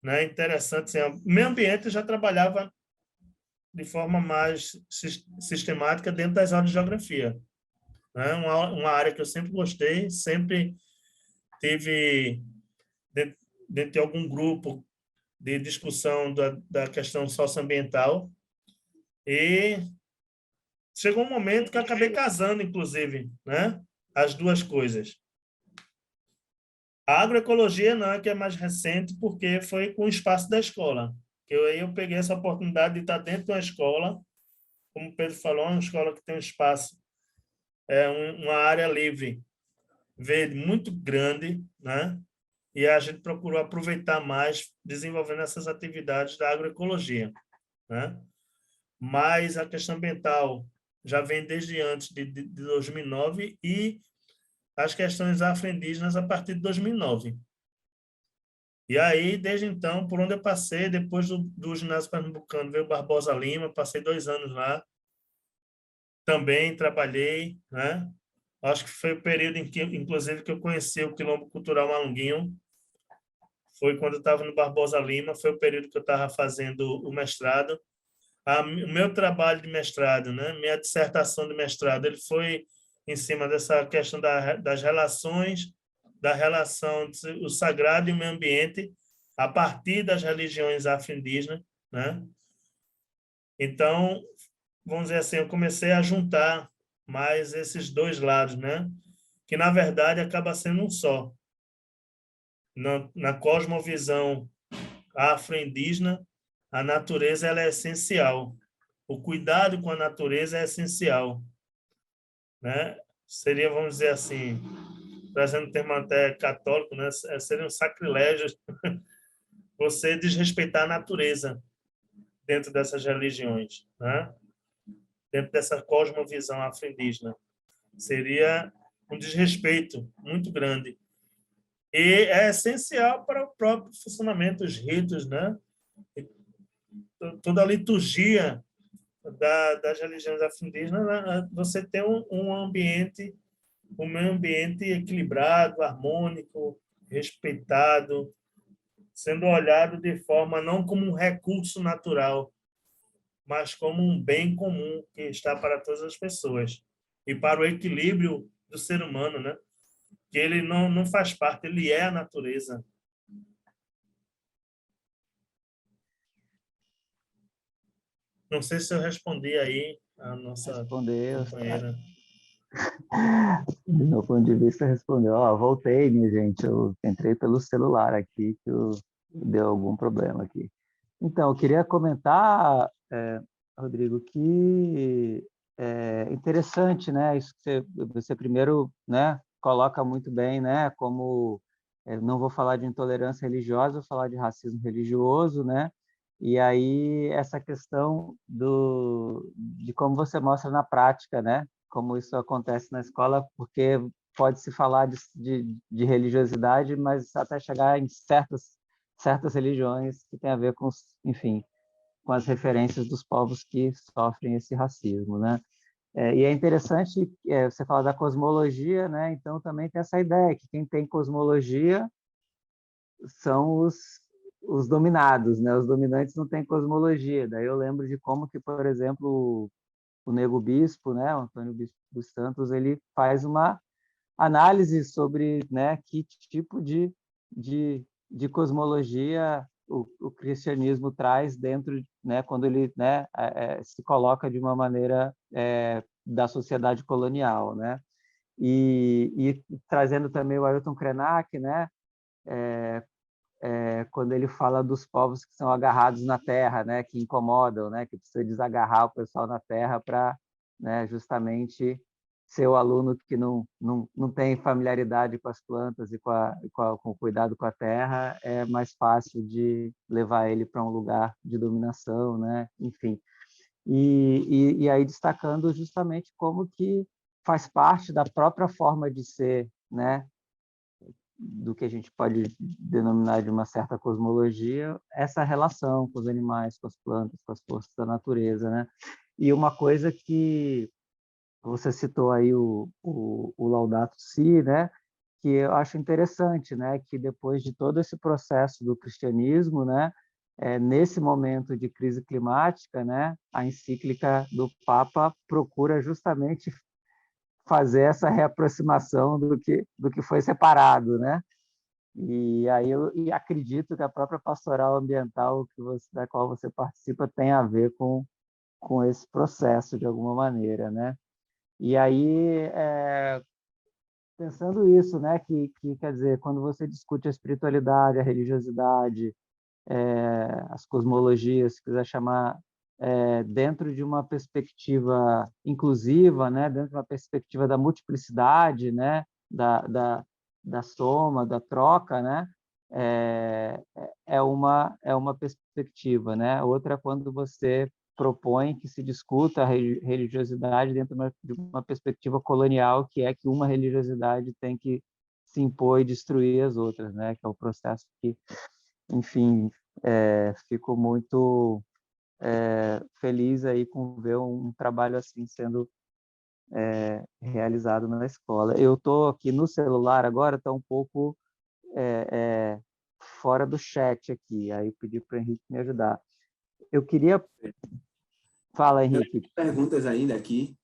né? Interessante, assim, o meio ambiente eu já trabalhava de forma mais sistemática dentro das aulas de geografia, né? Uma área que eu sempre gostei, sempre tive dentro de algum grupo de discussão da questão socioambiental, e chegou um momento que eu acabei casando, inclusive, né? As duas coisas. A agroecologia não é que é mais recente, porque foi com o espaço da escola. Aí eu peguei essa oportunidade de estar dentro de uma escola, como o Pedro falou, uma escola que tem um espaço, uma área livre, verde, muito grande, né? E a gente procurou aproveitar mais, desenvolvendo essas atividades da agroecologia, né? Mas a questão ambiental já vem desde antes de 2009 e as questões afro-indígenas a partir de 2009. E aí, desde então, por onde eu passei, depois do ginásio pernambucano, veio Barbosa Lima, passei 2 anos lá, também trabalhei, né? Acho que foi o período em que, inclusive, que eu conheci o Quilombo Cultural Malunguinho, foi quando eu estava no Barbosa Lima, foi o período que eu estava fazendo o mestrado. O meu trabalho de mestrado, né? Minha dissertação de mestrado, ele foi em cima dessa questão das relações, da relação o sagrado e o meio ambiente a partir das religiões afro-indígenas, né? Então, vamos dizer assim, eu comecei a juntar mais esses dois lados, né? Que, na verdade, acaba sendo um só. Na cosmovisão afro-indígena, a natureza ela é essencial. O cuidado com a natureza é essencial, né? Seria, vamos dizer assim, trazendo um termo até católico, né? Seria um sacrilégio você desrespeitar a natureza dentro dessas religiões, né? Dentro dessa cosmovisão afro-indígena. Seria um desrespeito muito grande. E é essencial para o próprio funcionamento, os ritos, né? Toda a liturgia das religiões afro-indígenas, né? Você tem um ambiente, um meio ambiente equilibrado, harmônico, respeitado, sendo olhado de forma não como um recurso natural, mas como um bem comum que está para todas as pessoas e para o equilíbrio do ser humano, né? Que ele não faz parte, ele é a natureza. Não sei se eu respondi aí a nossa Respondeu. companheira. Do meu ponto de vista, respondeu. Voltei, minha gente. Eu entrei pelo celular aqui, que deu algum problema aqui. Então, eu queria comentar, Rodrigo, que é interessante, né? Isso que você primeiro, né, coloca muito bem, né? Como não vou falar de intolerância religiosa, vou falar de racismo religioso, né? E aí essa questão de como você mostra na prática, né? Como isso acontece na escola, porque pode-se falar de religiosidade, mas até chegar em certas religiões que tem a ver com, enfim, com as referências dos povos que sofrem esse racismo, né? E é interessante você falar da cosmologia, né? Então também tem essa ideia que quem tem cosmologia são os dominados, né? Os dominantes não têm cosmologia. Daí eu lembro de como que, por exemplo, o Nego Bispo, né? O Antônio Bispo dos Santos, ele faz uma análise sobre, né, que tipo de cosmologia o cristianismo traz dentro, né, quando ele, né, se coloca de uma maneira da sociedade colonial, né? E trazendo também o Ailton Krenak, né, quando ele fala dos povos que são agarrados na terra, né, que incomodam, né, que precisa desagarrar o pessoal na terra para, né, justamente ser o aluno que não tem familiaridade com as plantas e com o cuidado com a terra, é mais fácil de levar ele para um lugar de dominação, né? Enfim. E aí destacando justamente como que faz parte da própria forma de ser, né? Do que a gente pode denominar de uma certa cosmologia, essa relação com os animais, com as plantas, com as forças da natureza, né? E uma coisa que você citou aí o Laudato Si, né? Que eu acho interessante, né? Que depois de todo esse processo do cristianismo, né? Nesse momento de crise climática, né? A encíclica do Papa procura justamente fazer essa reaproximação do que foi separado, né? E aí eu acredito que a própria pastoral ambiental da qual você participa tem a ver com esse processo de alguma maneira, né? E aí, pensando isso, né, que quer dizer, quando você discute a espiritualidade, a religiosidade, as cosmologias, se quiser chamar, dentro de uma perspectiva inclusiva, né, dentro de uma perspectiva da multiplicidade, né, da soma, da troca, né, é uma perspectiva, né? Outra é quando você propõe que se discuta a religiosidade dentro de uma perspectiva colonial, que é que uma religiosidade tem que se impor e destruir as outras, né? Que é o processo que, enfim, fico muito feliz aí com ver um trabalho assim sendo realizado na escola. Eu estou aqui no celular agora, está um pouco fora do chat aqui, aí eu pedi para o Henrique me ajudar. Eu queria... Fala, Henrique. Tem perguntas ainda aqui.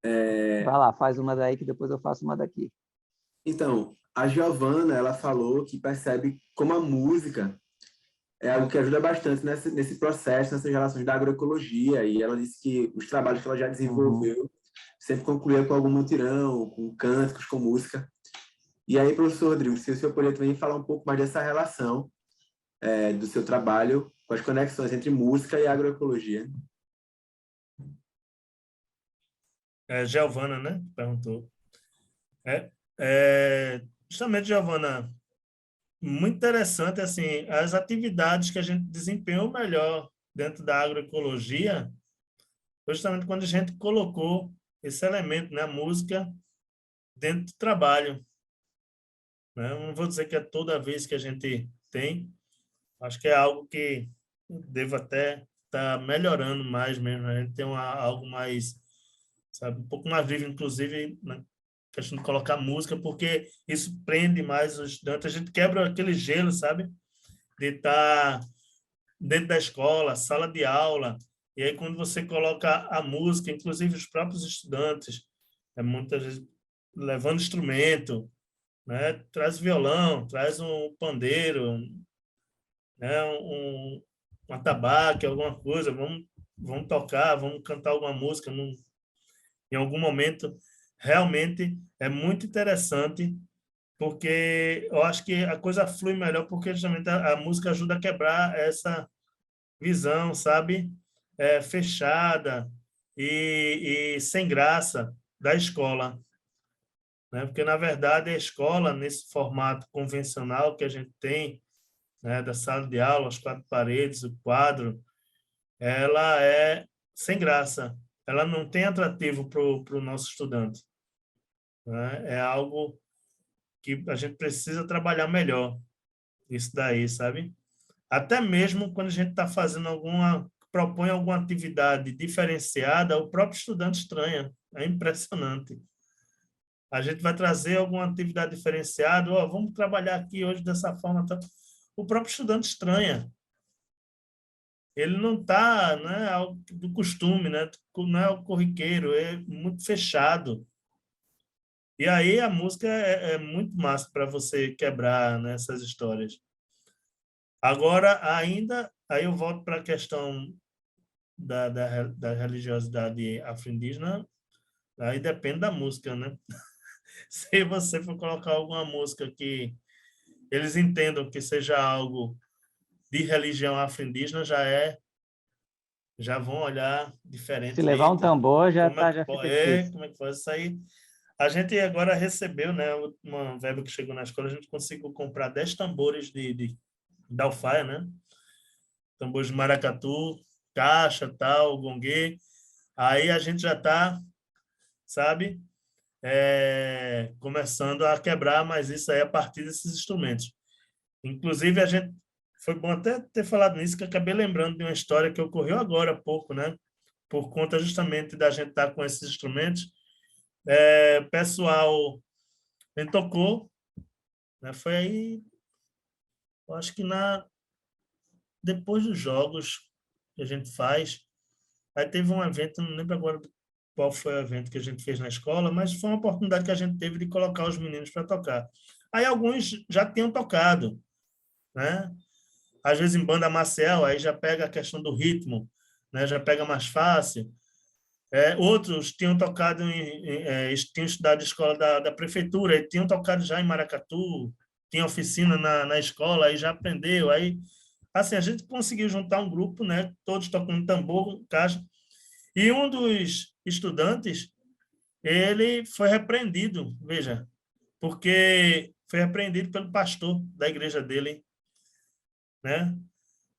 Vai lá, faz uma daí que depois eu faço uma daqui. Então, a Giovana, ela falou que percebe como a música é algo que ajuda bastante nesse processo, nessas relações da agroecologia, e ela disse que os trabalhos que ela já desenvolveu sempre concluía com algum mutirão, com cânticos, com música. E aí, professor Rodrigo, se o senhor poderia também falar um pouco mais dessa relação do seu trabalho com as conexões entre música e agroecologia. Giovana, né? Perguntou. Justamente, Giovana, muito interessante, assim, as atividades que a gente desempenhou melhor dentro da agroecologia, justamente quando a gente colocou esse elemento, né, a música, dentro do trabalho. Né? Não vou dizer que é toda vez que a gente tem, acho que é algo que devo até estar melhorando mais mesmo, a gente tem algo mais, sabe, um pouco mais vivo, inclusive, na questão de colocar música, porque isso prende mais os estudantes, a gente quebra aquele gelo, sabe, de estar dentro da escola, sala de aula, e aí quando você coloca a música, inclusive os próprios estudantes, muitas vezes levando instrumento, né, traz violão, traz um pandeiro, né, um atabaque, alguma coisa, vamos tocar, vamos cantar alguma música em algum momento. Realmente é muito interessante, porque eu acho que a coisa flui melhor, porque justamente a música ajuda a quebrar essa visão, sabe, fechada e sem graça da escola, né? Porque, na verdade, a escola, nesse formato convencional que a gente tem, né, da sala de aula, as quatro paredes, o quadro, ela é sem graça, ela não tem atrativo para o nosso estudante, né? É algo que a gente precisa trabalhar melhor, isso daí, sabe? Até mesmo quando a gente está fazendo propõe alguma atividade diferenciada, o próprio estudante estranha, é impressionante. A gente vai trazer alguma atividade diferenciada, vamos trabalhar aqui hoje dessa forma, tá? O próprio estudante estranha. Ele não está, né, do costume, né? Não é o corriqueiro, é muito fechado. E aí a música é muito massa para você quebrar, né, essas histórias. Agora, ainda, aí eu volto para a questão da religiosidade afro-indígena, aí depende da música, né? Se você for colocar alguma música que eles entendam que seja algo de religião afro-indígena, já vão olhar Se levar um diferentemente. tambor, já Como é tá, que já pode, fica difícil. como é que pode sair? A gente agora recebeu, né, uma verba que chegou na escola, a gente conseguiu comprar 10 tambores da alfaia, né? Tambores de maracatu, caixa, tal, gongue. Aí a gente já está, sabe, começando a quebrar, mas isso aí é a partir desses instrumentos. Inclusive, foi bom até ter falado nisso, que eu acabei lembrando de uma história que ocorreu agora há pouco, né? Por conta justamente da gente estar com esses instrumentos. Pessoal, a gente tocou, né? Foi aí, eu acho que depois dos jogos que a gente faz, aí teve um evento, não lembro agora qual foi o evento que a gente fez na escola, mas foi uma oportunidade que a gente teve de colocar os meninos para tocar. Aí alguns já tinham tocado, né? Às vezes em banda marcial, aí já pega a questão do ritmo, né? Já pega mais fácil. Outros tinham tocado, tinham estudado em escola da prefeitura, e tinham tocado já em maracatu, tinha oficina na escola, aí já aprendeu. Aí, assim, a gente conseguiu juntar um grupo, né? Todos tocando tambor, caixa. E um dos estudantes, ele foi repreendido, veja, porque foi repreendido pelo pastor da igreja dele, né?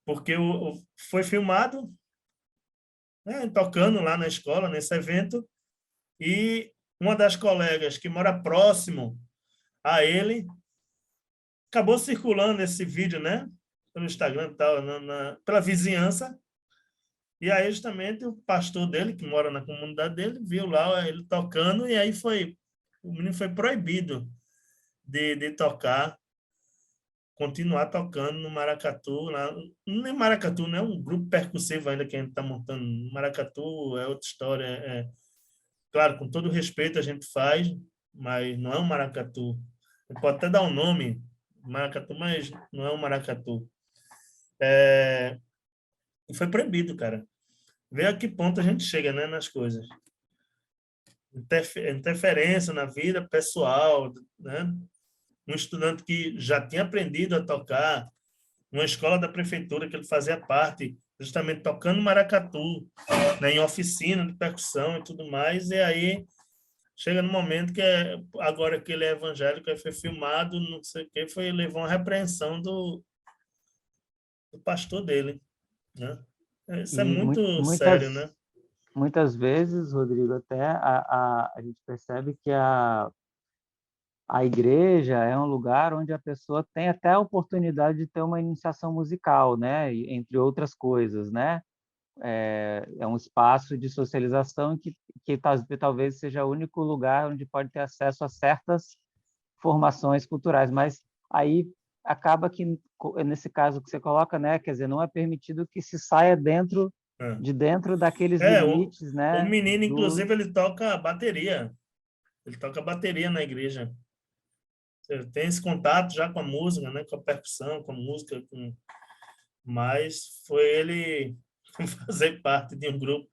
Porque foi filmado, né, tocando lá na escola, nesse evento, e uma das colegas que mora próximo a ele acabou circulando esse vídeo, né, pelo Instagram e tal, pela vizinhança, e aí justamente o pastor dele, que mora na comunidade dele, viu lá ele tocando, e aí o menino foi proibido de tocar, continuar tocando no maracatu, não é maracatu, não é um grupo percussivo ainda que a gente está montando. Maracatu é outra história. Claro, com todo respeito a gente faz, mas não é um maracatu. A gente pode até dar um nome, maracatu, mas não é um maracatu. E foi proibido, cara. Vê a que ponto a gente chega, né, nas coisas. Interferência na vida pessoal, né? Um estudante que já tinha aprendido a tocar, numa escola da prefeitura que ele fazia parte, justamente tocando maracatu, né, em oficina de percussão e tudo mais, e aí chega no momento que agora que ele é evangélico, aí foi filmado, não sei o que, levou uma repreensão do pastor dele, né? Isso é E muito sério, né? muitas vezes, Rodrigo, até a gente percebe que a igreja é um lugar onde a pessoa tem até a oportunidade de ter uma iniciação musical, né? Entre outras coisas, né? É um espaço de socialização que talvez seja o único lugar onde pode ter acesso a certas formações culturais, mas aí acaba que, nesse caso que você coloca, né? Quer dizer, não é permitido que se saia É. dentro daqueles É, o, limites, o né? menino, inclusive, ele toca bateria. Ele toca bateria na igreja. Ele tem esse contato já com a música, né? Com a percussão, com a música, mas foi ele fazer parte de um grupo.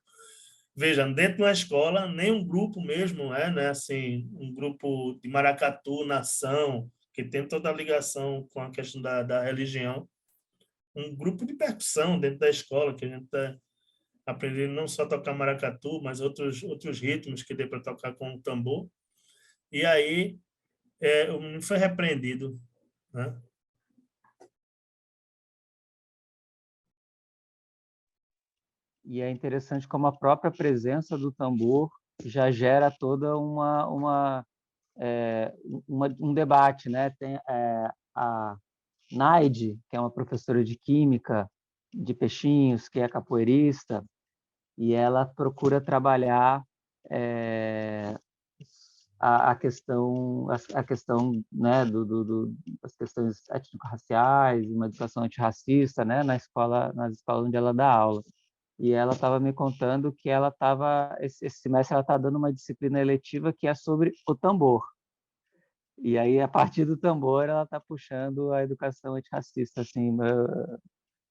Veja, dentro de uma escola, nem um grupo mesmo, né? Assim, um grupo de maracatu, nação, que tem toda a ligação com a questão da religião. Um grupo de percussão dentro da escola, que a gente está aprendendo não só a tocar maracatu, mas outros ritmos que dê para tocar com o tambor. E aí, o menino foi repreendido, né? E é interessante como a própria presença do tambor já gera toda um debate, né? Tem a Naide, que é uma professora de química de Peixinhos, que é capoeirista, e ela procura trabalhar a questão, né, das questões étnico-raciais, uma educação antirracista, né, nas escolas onde ela dá aula. E ela estava me contando que esse semestre ela está dando uma disciplina eletiva que é sobre o tambor. E aí, a partir do tambor, ela está puxando a educação antirracista, assim,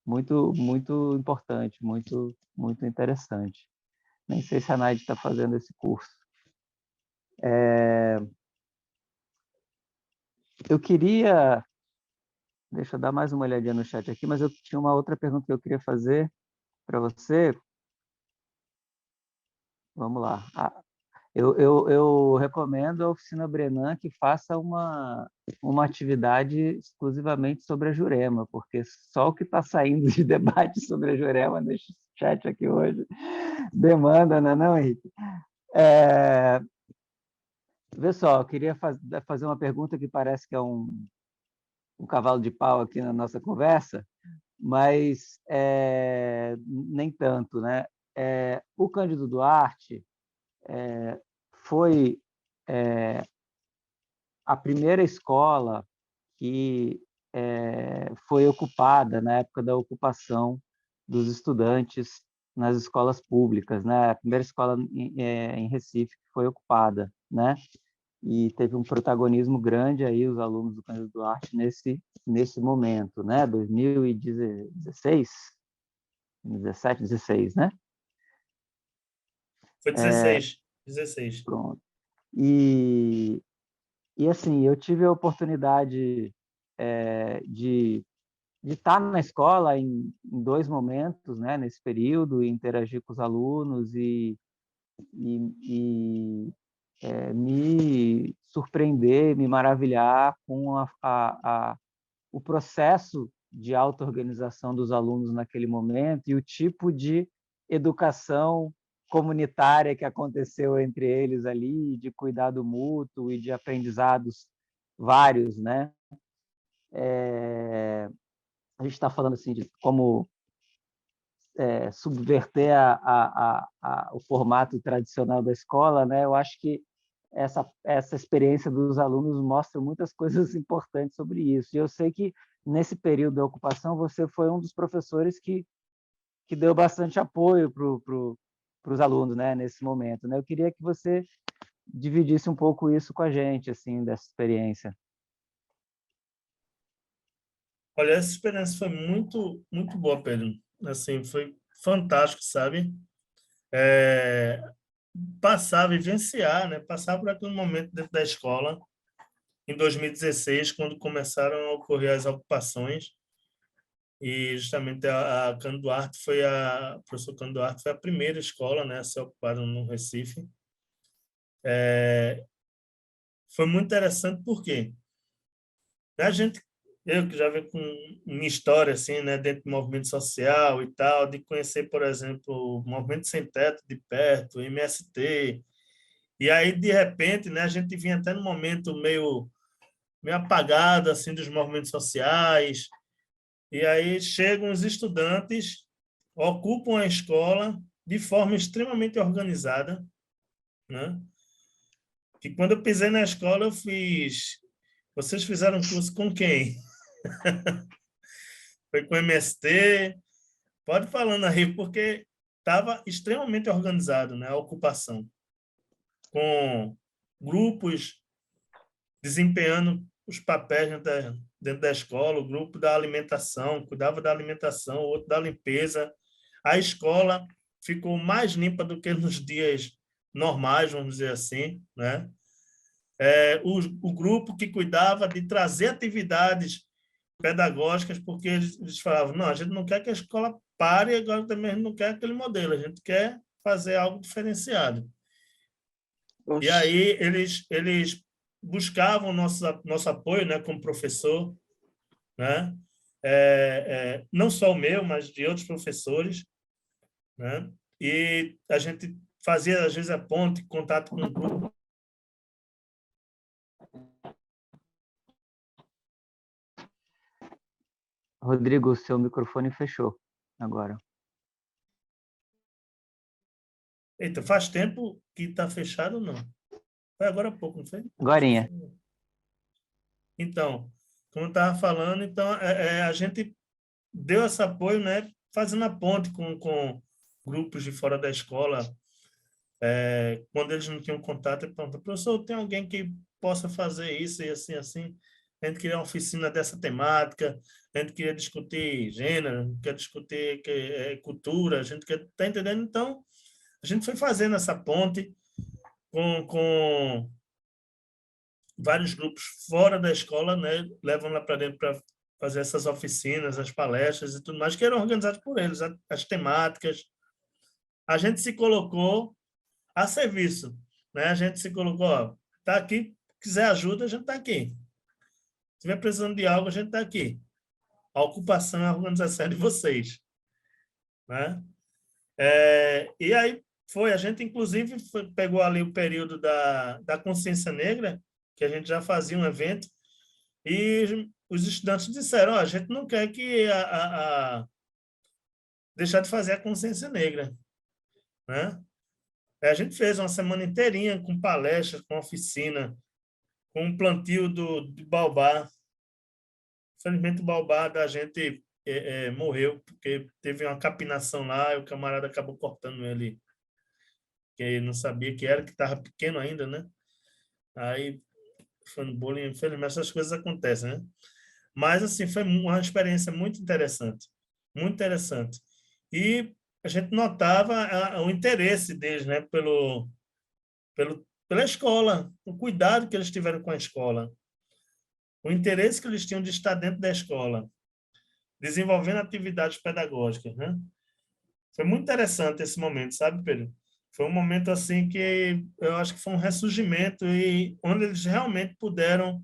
muito, muito importante, muito, muito interessante. Nem sei se a Naide está fazendo esse curso. Eu queria Deixa eu dar mais uma olhadinha no chat aqui, mas eu tinha uma outra pergunta que eu queria fazer para você. Vamos lá. Eu recomendo a Oficina Brenan que faça uma atividade exclusivamente sobre a Jurema, porque só o que está saindo de debate sobre a Jurema nesse chat aqui hoje demanda, não, Henrique? Vê só, eu queria fazer uma pergunta que parece que é um cavalo de pau aqui na nossa conversa, mas nem tanto, né? O Cândido Duarte foi a primeira escola que foi ocupada na época da ocupação dos estudantes nas escolas públicas, né? A primeira escola em Recife que foi ocupada, né? E teve um protagonismo grande aí os alunos do Cândido Duarte nesse momento, né? 2016, 17, 16, né? Foi 16. 16. Pronto. E assim, eu tive a oportunidade de estar na escola em 2 momentos, né, nesse período, e interagir com os alunos e me surpreender, me maravilhar com o processo de auto-organização dos alunos naquele momento e o tipo de educação comunitária que aconteceu entre eles ali, de cuidado mútuo e de aprendizados vários, né? A gente está falando assim de como subverter o formato tradicional da escola, né? Eu acho que essa experiência dos alunos mostra muitas coisas importantes sobre isso. E eu sei que nesse período da ocupação você foi um dos professores que deu bastante apoio para os alunos, né? Nesse momento, né? Eu queria que você dividisse um pouco isso com a gente, assim, dessa experiência. Olha, essa experiência foi muito, muito boa, Pedro. Assim, foi fantástico, sabe? Passar, vivenciar, né? Passar por aquele momento dentro da escola, em 2016, quando começaram a ocorrer as ocupações, e justamente a Cândido Duarte o professor Cândido Duarte foi a primeira escola, né, a ser ocupada no Recife. Foi muito interessante porque eu que já venho com minha história assim, né, dentro do movimento social e tal, de conhecer, por exemplo, o Movimento Sem Teto de perto, o MST, e aí de repente, né, a gente vinha até num momento meio apagado assim dos movimentos sociais, e aí chegam os estudantes, ocupam a escola de forma extremamente organizada, né? E quando eu pisei na escola, eu fiz... Vocês fizeram curso com quem? Foi com o MST? Pode falando aí, porque estava extremamente organizado, né? A ocupação, com grupos desempenhando os papéis dentro da escola, o grupo da alimentação, cuidava da alimentação, o outro da limpeza. A escola ficou mais limpa do que nos dias normais, vamos dizer assim, né? O grupo que cuidava de trazer atividades pedagógicas, porque eles falavam, não, a gente não quer que a escola pare, agora também a gente não quer aquele modelo, a gente quer fazer algo diferenciado. Oxi. E aí eles buscavam nosso apoio, né, como professor, né? Não só o meu, mas de outros professores, né? E a gente fazia, às vezes, a ponte, contato com o grupo. Rodrigo, o seu microfone fechou agora. Eita, faz tempo que está fechado ou não? Foi agora há pouco, não foi? Agorinha. Então, como eu estava falando, então, a gente deu esse apoio, né, fazendo a ponte com grupos de fora da escola. Quando eles não tinham contato, ele perguntou, professor, tem alguém que possa fazer isso e assim, assim? A gente queria uma oficina dessa temática, a gente queria discutir gênero, quer discutir cultura, a gente quer... Tá entendendo? Então, a gente foi fazendo essa ponte com vários grupos fora da escola, né, levando lá para dentro para fazer essas oficinas, as palestras e tudo mais, que eram organizadas por eles, as temáticas. A gente se colocou a serviço, né? A gente se colocou, ó, tá aqui, quiser ajuda, a gente está aqui. Se estiver precisando de algo, a gente está aqui. A ocupação é a organização de vocês, né? E aí a gente inclusive pegou ali o período da consciência negra, que a gente já fazia um evento, e os estudantes disseram, a gente não quer que deixar de fazer a consciência negra, né? A gente fez uma semana inteirinha com palestras, com oficina, com um plantio do baobá. Infelizmente, o baobá da gente morreu, porque teve uma capinação lá e o camarada acabou cortando ele, que ele não sabia que era, que estava pequeno ainda, né? Aí foi no bullying, infelizmente essas coisas acontecem, né? Mas, assim, foi uma experiência muito interessante, muito interessante. E a gente notava o interesse deles, né, pela escola, o cuidado que eles tiveram com a escola, o interesse que eles tinham de estar dentro da escola, desenvolvendo atividades pedagógicas, né? Foi muito interessante esse momento, sabe, Pedro? Foi um momento assim que eu acho que foi um ressurgimento e onde eles realmente puderam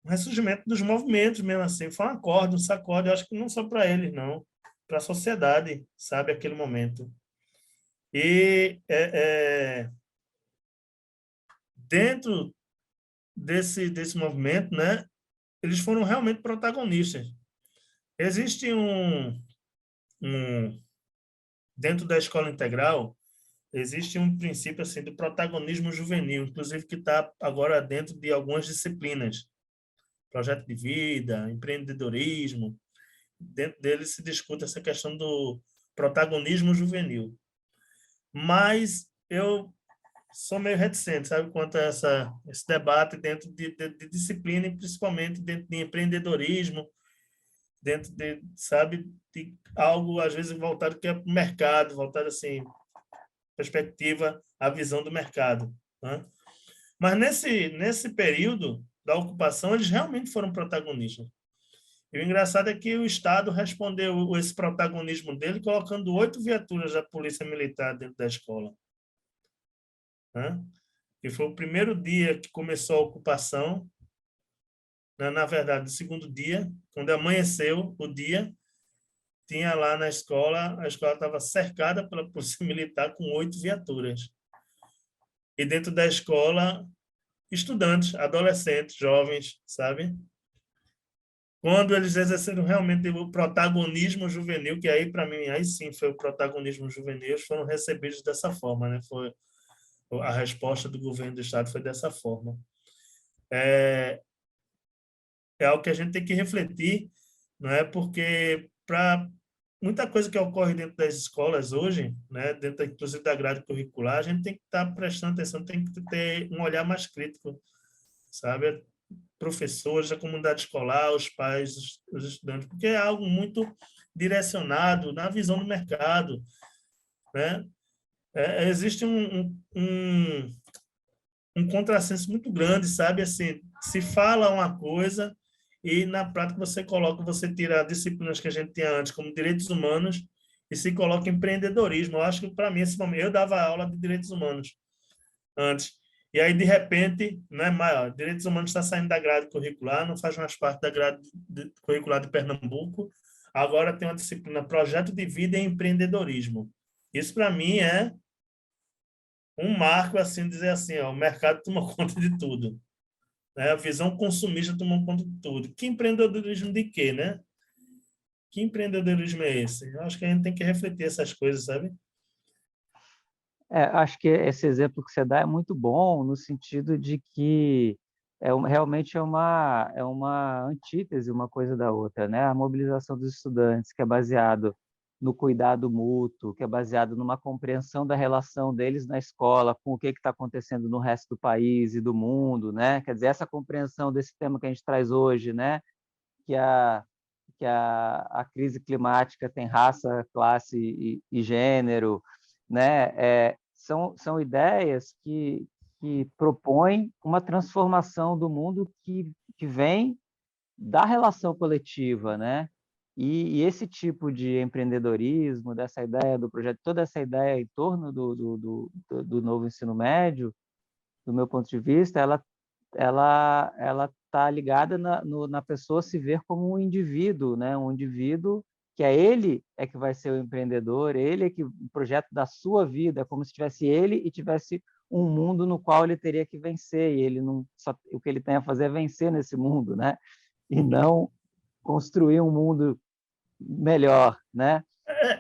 um ressurgimento dos movimentos mesmo assim, foi um acorde, um sacode, eu acho que não só para eles, não, para a sociedade, sabe, aquele momento. E dentro desse movimento, né, eles foram realmente protagonistas. Existe dentro da escola integral, existe um princípio assim do protagonismo juvenil, inclusive que está agora dentro de algumas disciplinas, projeto de vida, empreendedorismo. Dentro dele se discute essa questão do protagonismo juvenil. Mas eu sou meio reticente, sabe, quanto a esse debate dentro de disciplina e principalmente dentro de empreendedorismo, dentro de, sabe, de algo às vezes voltado que é para o mercado, voltado assim, perspectiva, a visão do mercado, né? Mas nesse período da ocupação, eles realmente foram protagonistas. E o engraçado é que o Estado respondeu esse protagonismo dele colocando 8 viaturas da Polícia Militar dentro da escola, né? E foi o primeiro dia que começou a ocupação, né? Na verdade, o segundo dia, quando amanheceu o dia, tinha lá na escola, a escola estava cercada pela Polícia Militar com 8 viaturas. E dentro da escola, estudantes, adolescentes, jovens, sabe? Quando eles exerceram realmente o protagonismo juvenil, que aí, para mim, aí sim foi o protagonismo juvenil, eles foram recebidos dessa forma, né? Foi, a resposta do governo do Estado foi dessa forma. É algo que a gente tem que refletir, não é? Porque para muita coisa que ocorre dentro das escolas hoje, né, dentro inclusive da grade curricular, a gente tem que estar prestando atenção, tem que ter um olhar mais crítico, sabe? Professores, a comunidade escolar, os pais, os estudantes, porque é algo muito direcionado na visão do mercado, né? Existe um contrassenso muito grande, sabe? Assim, se fala uma coisa e, na prática, você tira disciplinas que a gente tinha antes, como direitos humanos, e se coloca empreendedorismo. Eu acho que, para mim, esse momento, eu dava aula de direitos humanos antes. E aí, de repente, né, maior, direitos humanos está saindo da grade curricular, não faz mais parte da grade curricular de Pernambuco. Agora tem uma disciplina projeto de vida e empreendedorismo. Isso, para mim, é um marco, assim, dizer assim, ó, o mercado toma conta de tudo, né? A visão consumista toma conta de tudo. Que empreendedorismo de quê, né? Que empreendedorismo é esse? Eu acho que a gente tem que refletir essas coisas, sabe? Acho que esse exemplo que você dá é muito bom no sentido de que realmente é uma antítese uma coisa da outra, né? A mobilização dos estudantes, que é baseado no cuidado mútuo, que é baseado numa compreensão da relação deles na escola com o que está acontecendo no resto do país e do mundo, né? Quer dizer, essa compreensão desse tema que a gente traz hoje, né? Que a crise climática tem raça, classe e gênero, né? São ideias que propõem uma transformação do mundo que vem da relação coletiva, né? E esse tipo de empreendedorismo, dessa ideia do projeto, toda essa ideia em torno do novo ensino médio, do meu ponto de vista, ela está ligada na pessoa se ver como um indivíduo, né? Um indivíduo que ele que vai ser o empreendedor, ele é que o projeto da sua vida, como se tivesse ele e tivesse um mundo no qual ele teria que vencer, e ele não só, o que ele tem a fazer é vencer nesse mundo, né? E não construir um mundo melhor, né?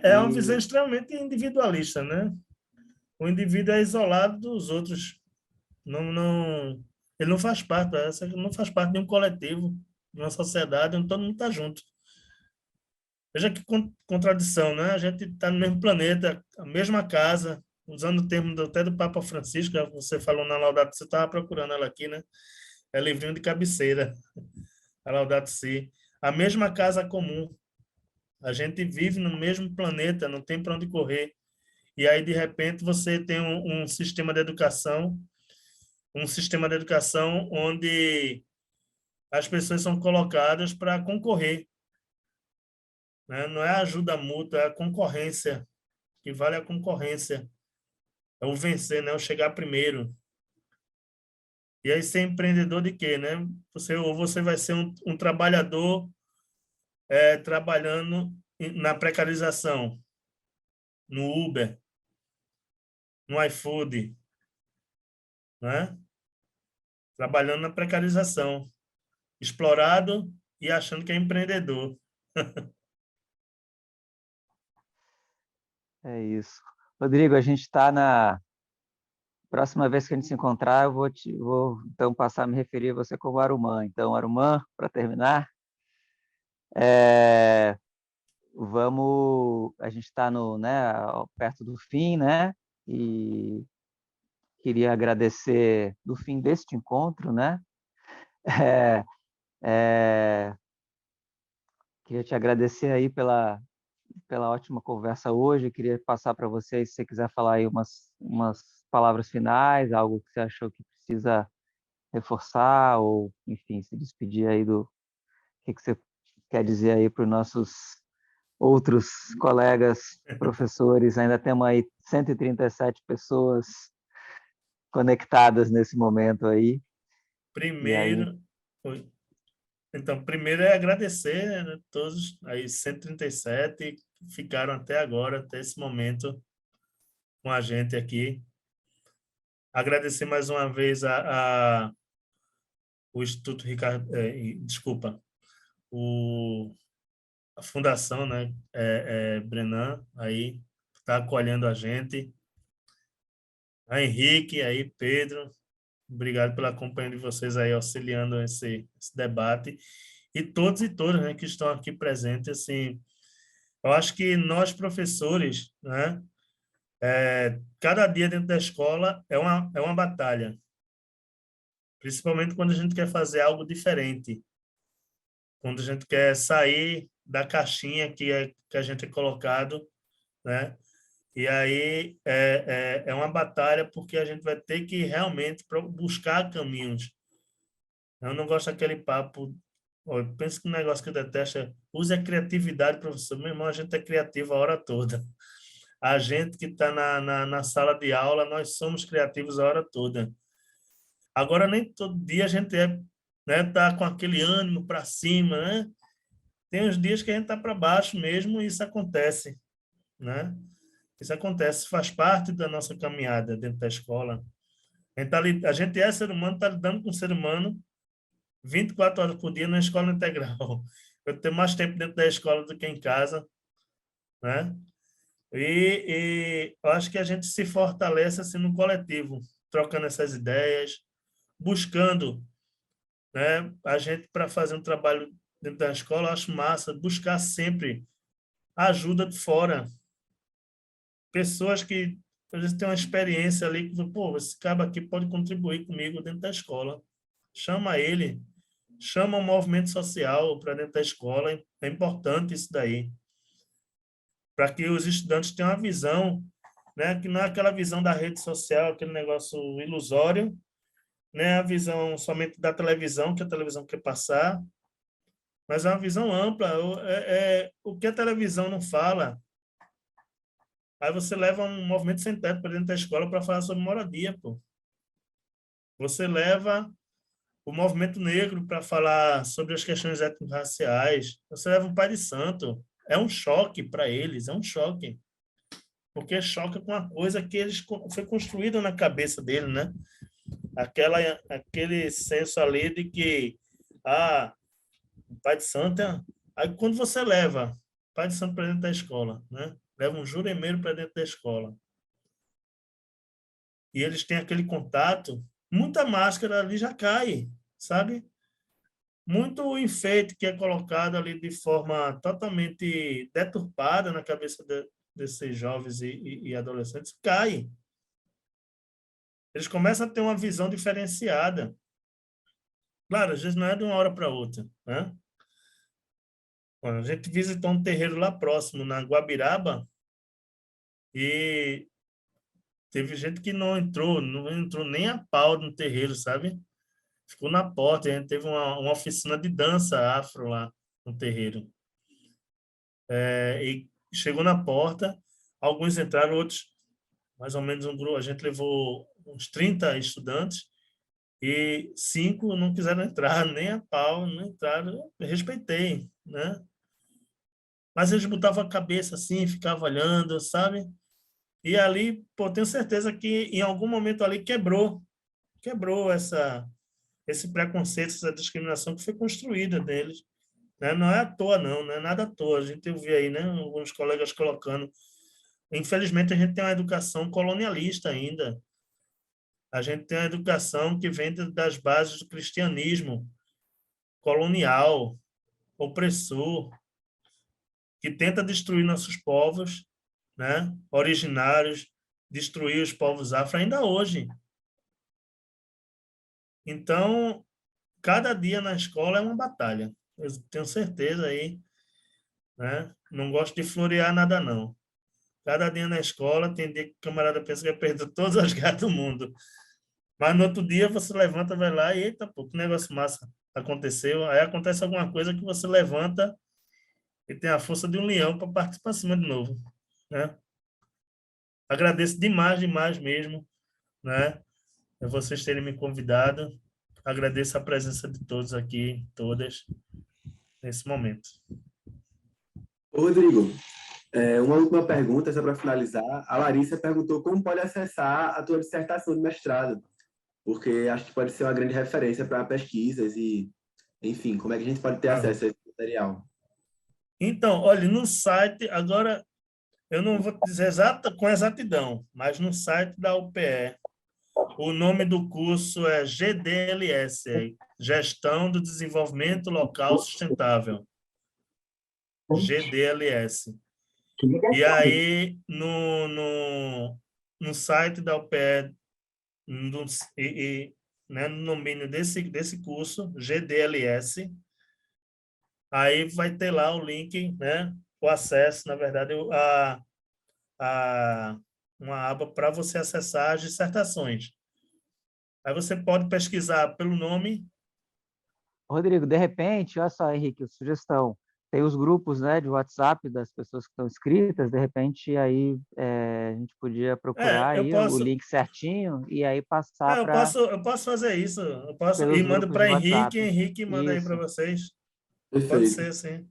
É uma visão extremamente individualista, né? O indivíduo é isolado dos outros. Ele não faz parte, não faz parte de um coletivo, de uma sociedade onde todo mundo está junto. Veja que contradição, né? A gente está no mesmo planeta, a mesma casa, usando o termo até do Papa Francisco, que você falou na Laudato Si, você estava procurando ela aqui, né? É livrinho de cabeceira, a Laudato Si. A mesma casa comum. A gente vive no mesmo planeta, não tem para onde correr. E aí, de repente, você tem um sistema de educação, onde as pessoas são colocadas para concorrer, né? Não é a ajuda mútua, é a concorrência, que vale a concorrência. É o vencer, né? O chegar primeiro. E aí, ser empreendedor de quê, né? Ou você vai ser um trabalhador trabalhando na precarização, no Uber, no iFood, né? Trabalhando na precarização, explorado e achando que é empreendedor. É isso. Rodrigo, a gente está na próxima vez que a gente se encontrar, eu vou então passar a me referir a você como Arumã. Então, Arumã, para terminar, a gente está né, perto do fim, né? E queria agradecer do fim deste encontro, né? Queria te agradecer aí pela ótima conversa hoje. Queria passar para você, se você quiser falar aí umas palavras finais, algo que você achou que precisa reforçar, ou, enfim, se despedir aí do que você quer dizer aí para os nossos outros colegas professores. Ainda temos aí 137 pessoas conectadas nesse momento aí. Primeiro, primeiro é agradecer, né, todos aí 137 que ficaram até agora, até esse momento com a gente aqui. Agradecer mais uma vez o Instituto Ricardo, desculpa, a Fundação, né, Brenan, aí está acolhendo a gente. A Henrique, aí Pedro, obrigado pela companhia de vocês aí, auxiliando esse debate. E todos e todas, né, que estão aqui presentes, assim, eu acho que nós, professores, né, cada dia dentro da escola é uma batalha, principalmente quando a gente quer fazer algo diferente, quando a gente quer sair da caixinha que a gente é colocado, né? E aí é uma batalha, porque a gente vai ter que realmente buscar caminhos. Eu não gosto daquele papo. Eu penso que um negócio que eu detesto é use a criatividade, professor. Meu irmão, a gente é criativo a hora toda. A gente que está na sala de aula, nós somos criativos a hora toda. Agora, nem todo dia a gente tá com aquele ânimo para cima, né? Tem uns dias que a gente está para baixo mesmo, e isso acontece, né? Isso acontece, faz parte da nossa caminhada dentro da escola. A gente é ser humano, está lidando com ser humano 24 horas por dia na escola integral. Eu tenho mais tempo dentro da escola do que em casa, né? E eu acho que a gente se fortalece assim no coletivo, trocando essas ideias, buscando, né? A gente, para fazer um trabalho dentro da escola, eu acho massa buscar sempre ajuda de fora. Pessoas que às vezes têm uma experiência ali, que, pô, esse cara aqui pode contribuir comigo dentro da escola. Chama ele, chama o movimento social para dentro da escola. É importante isso daí, para que os estudantes tenham uma visão, né, que não é aquela visão da rede social, aquele negócio ilusório, né, a visão somente da televisão, que a televisão quer passar, mas é uma visão ampla. O que a televisão não fala. Aí você leva um movimento sem teto para dentro da escola para falar sobre moradia, pô. Você leva o movimento negro para falar sobre as questões étnico-raciais. Você leva um pai de santo. É um choque para eles, é um choque. Porque choca com uma coisa que foi construída na cabeça dele, né? Aquele senso ali de que o pai de santo Aí quando você leva o pai de santo para dentro da escola, né? Leva um juremeiro para dentro da escola, e eles têm aquele contato, muita máscara ali já cai, sabe? Muito enfeite que é colocado ali de forma totalmente deturpada na cabeça desses jovens e adolescentes cai. Eles começam a ter uma visão diferenciada. Claro, às vezes não é de uma hora para outra, né? A gente visitou um terreiro lá próximo, na Guabiraba, e teve gente que não entrou nem a pau no terreiro, sabe? Ficou na porta. A gente teve uma oficina de dança afro lá no terreiro. E chegou na porta, alguns entraram, outros, mais ou menos um grupo, a gente levou uns 30 estudantes, e 5 não quiseram entrar, nem a pau, não entraram. Eu respeitei, né? Mas eles botavam a cabeça assim, ficavam olhando, sabe? E ali, pô, tenho certeza que em algum momento ali quebrou esse preconceito, essa discriminação que foi construída deles, né? Não é à toa, não é nada à toa. A gente ouviu aí, né, alguns colegas colocando. Infelizmente, a gente tem uma educação colonialista ainda. A gente tem uma educação que vem das bases do cristianismo colonial, opressor, que tenta destruir nossos povos, né, originários, destruir os povos afro ainda hoje. Então, cada dia na escola é uma batalha. Eu tenho certeza aí, né? Não gosto de florear nada, não. Cada dia na escola tem dia que o camarada pensa que vai perder todas as gatas do mundo. Mas no outro dia você levanta, vai lá e, eita, pô, que negócio massa aconteceu. Aí acontece alguma coisa que você levanta e tem a força de um leão para partir para cima de novo, né? Agradeço demais mesmo, né? Vocês terem me convidado. Agradeço a presença de todos aqui, todas, nesse momento. Ô, Rodrigo, uma última pergunta, só para finalizar. A Larissa perguntou como pode acessar a tua dissertação de mestrado, porque acho que pode ser uma grande referência para pesquisas e, enfim, como é que a gente pode ter acesso a esse material? Então, olha, no site, agora, eu não vou dizer com exatidão, mas no site da UPE, o nome do curso é GDLS, Gestão do Desenvolvimento Local Sustentável. GDLS. E aí, no site da UPE, né, no domínio desse curso, GDLS, aí vai ter lá o link, né, o acesso, na verdade, uma aba para você acessar as dissertações. Aí você pode pesquisar pelo nome. Rodrigo, de repente, olha só, Henrique, sugestão. Tem os grupos, né, de WhatsApp das pessoas que estão inscritas, de repente aí a gente podia procurar aí o link certinho e aí passar para... Eu posso fazer isso. Eu posso e mando para Henrique, Henrique manda aí para vocês. Perfeito. Pode ser, sim.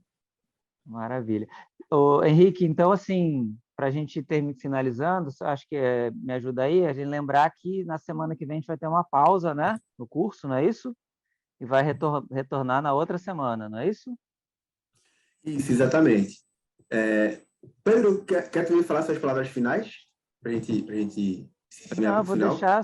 Maravilha. Ô, Henrique, então, assim, para a gente ir finalizando, acho que me ajuda aí a gente lembrar que na semana que vem a gente vai ter uma pausa, né, no curso, não é isso? E vai retornar na outra semana, não é isso? Isso, exatamente. Pedro, quer também falar suas palavras finais? Para a gente se encaminhar para o final? Vou deixar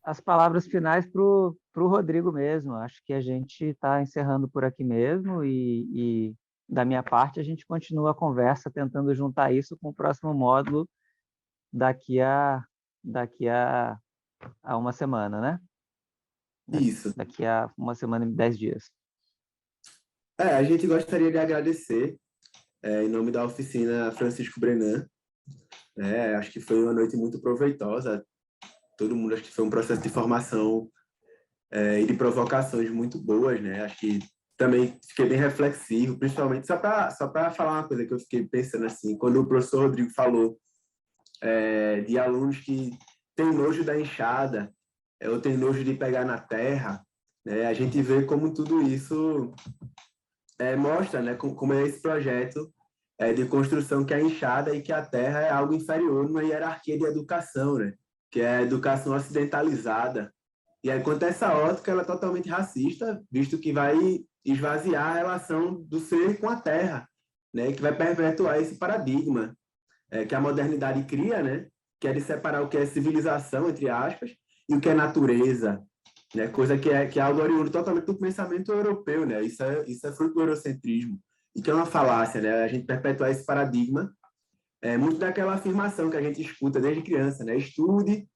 as palavras finais para o Rodrigo mesmo. Acho que a gente está encerrando por aqui mesmo e da minha parte, a gente continua a conversa tentando juntar isso com o próximo módulo daqui a uma semana, né? Isso. Daqui a uma semana e 10 dias. A gente gostaria de agradecer, em nome da oficina Francisco Brenan. Acho que foi uma noite muito proveitosa. Todo mundo, acho que foi um processo de formação e de provocações muito boas, né? Acho que também fiquei bem reflexivo, principalmente só para falar uma coisa que eu fiquei pensando assim, quando o professor Rodrigo falou de alunos que têm nojo da enxada, ou têm nojo de pegar na terra, né? A gente vê como tudo isso mostra, né, como é esse projeto de construção que a enxada e que a terra é algo inferior numa hierarquia de educação, né? Que é a educação ocidentalizada. E aí, quanto a essa ótica, ela é totalmente racista, visto que vai esvaziar a relação do ser com a terra, né? Que vai perpetuar esse paradigma que a modernidade cria, né? Que é de separar o que é civilização, entre aspas, e o que é natureza, né? Coisa que é algo oriundo totalmente do pensamento europeu, né? Isso é fruto do eurocentrismo, e que é uma falácia, né? A gente perpetuar esse paradigma muito daquela afirmação que a gente escuta desde criança, né? Estude,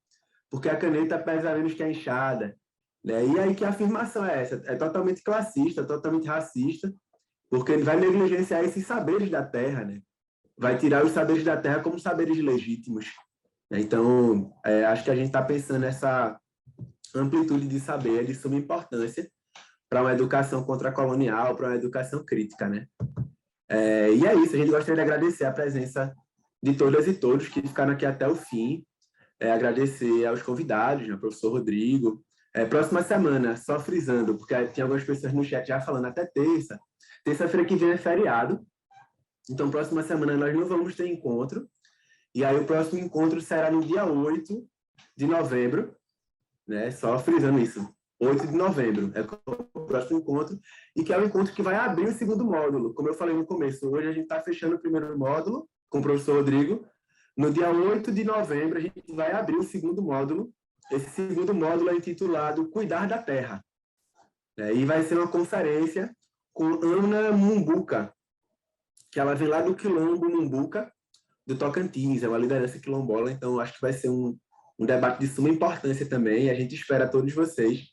porque a caneta pesa menos que a enxada, né? E aí que a afirmação é essa? É totalmente classista, totalmente racista, porque ele vai negligenciar esses saberes da terra, né? Vai tirar os saberes da terra como saberes legítimos. Então, acho que a gente está pensando nessa amplitude de saber de suma importância para uma educação contracolonial, para uma educação crítica, né? E é isso, a gente gostaria de agradecer a presença de todas e todos que ficaram aqui até o fim, agradecer aos convidados, né, ao professor Rodrigo. Próxima semana, só frisando, porque tem algumas pessoas no chat já falando até terça-feira que vem é feriado, então próxima semana nós não vamos ter encontro, e aí o próximo encontro será no dia 8 de novembro, né? Só frisando isso, 8 de novembro é o próximo encontro, e que é o encontro que vai abrir o segundo módulo. Como eu falei no começo, hoje a gente está fechando o primeiro módulo com o professor Rodrigo. No dia 8 de novembro, a gente vai abrir o segundo módulo. Esse segundo módulo é intitulado Cuidar da Terra. E vai ser uma conferência com Ana Mumbuca, que ela vem lá do Quilombo Mumbuca, do Tocantins, é uma liderança quilombola, então acho que vai ser um debate de suma importância também, e a gente espera todos vocês.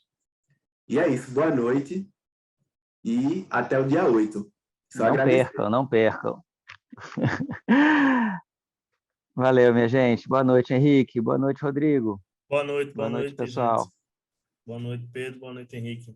E é isso, boa noite e até o dia 8. Só não percam, não percam. Valeu, minha gente. Boa noite, Henrique. Boa noite, Rodrigo. Boa noite, pessoal. gente. Boa noite, Pedro. Boa noite, Henrique.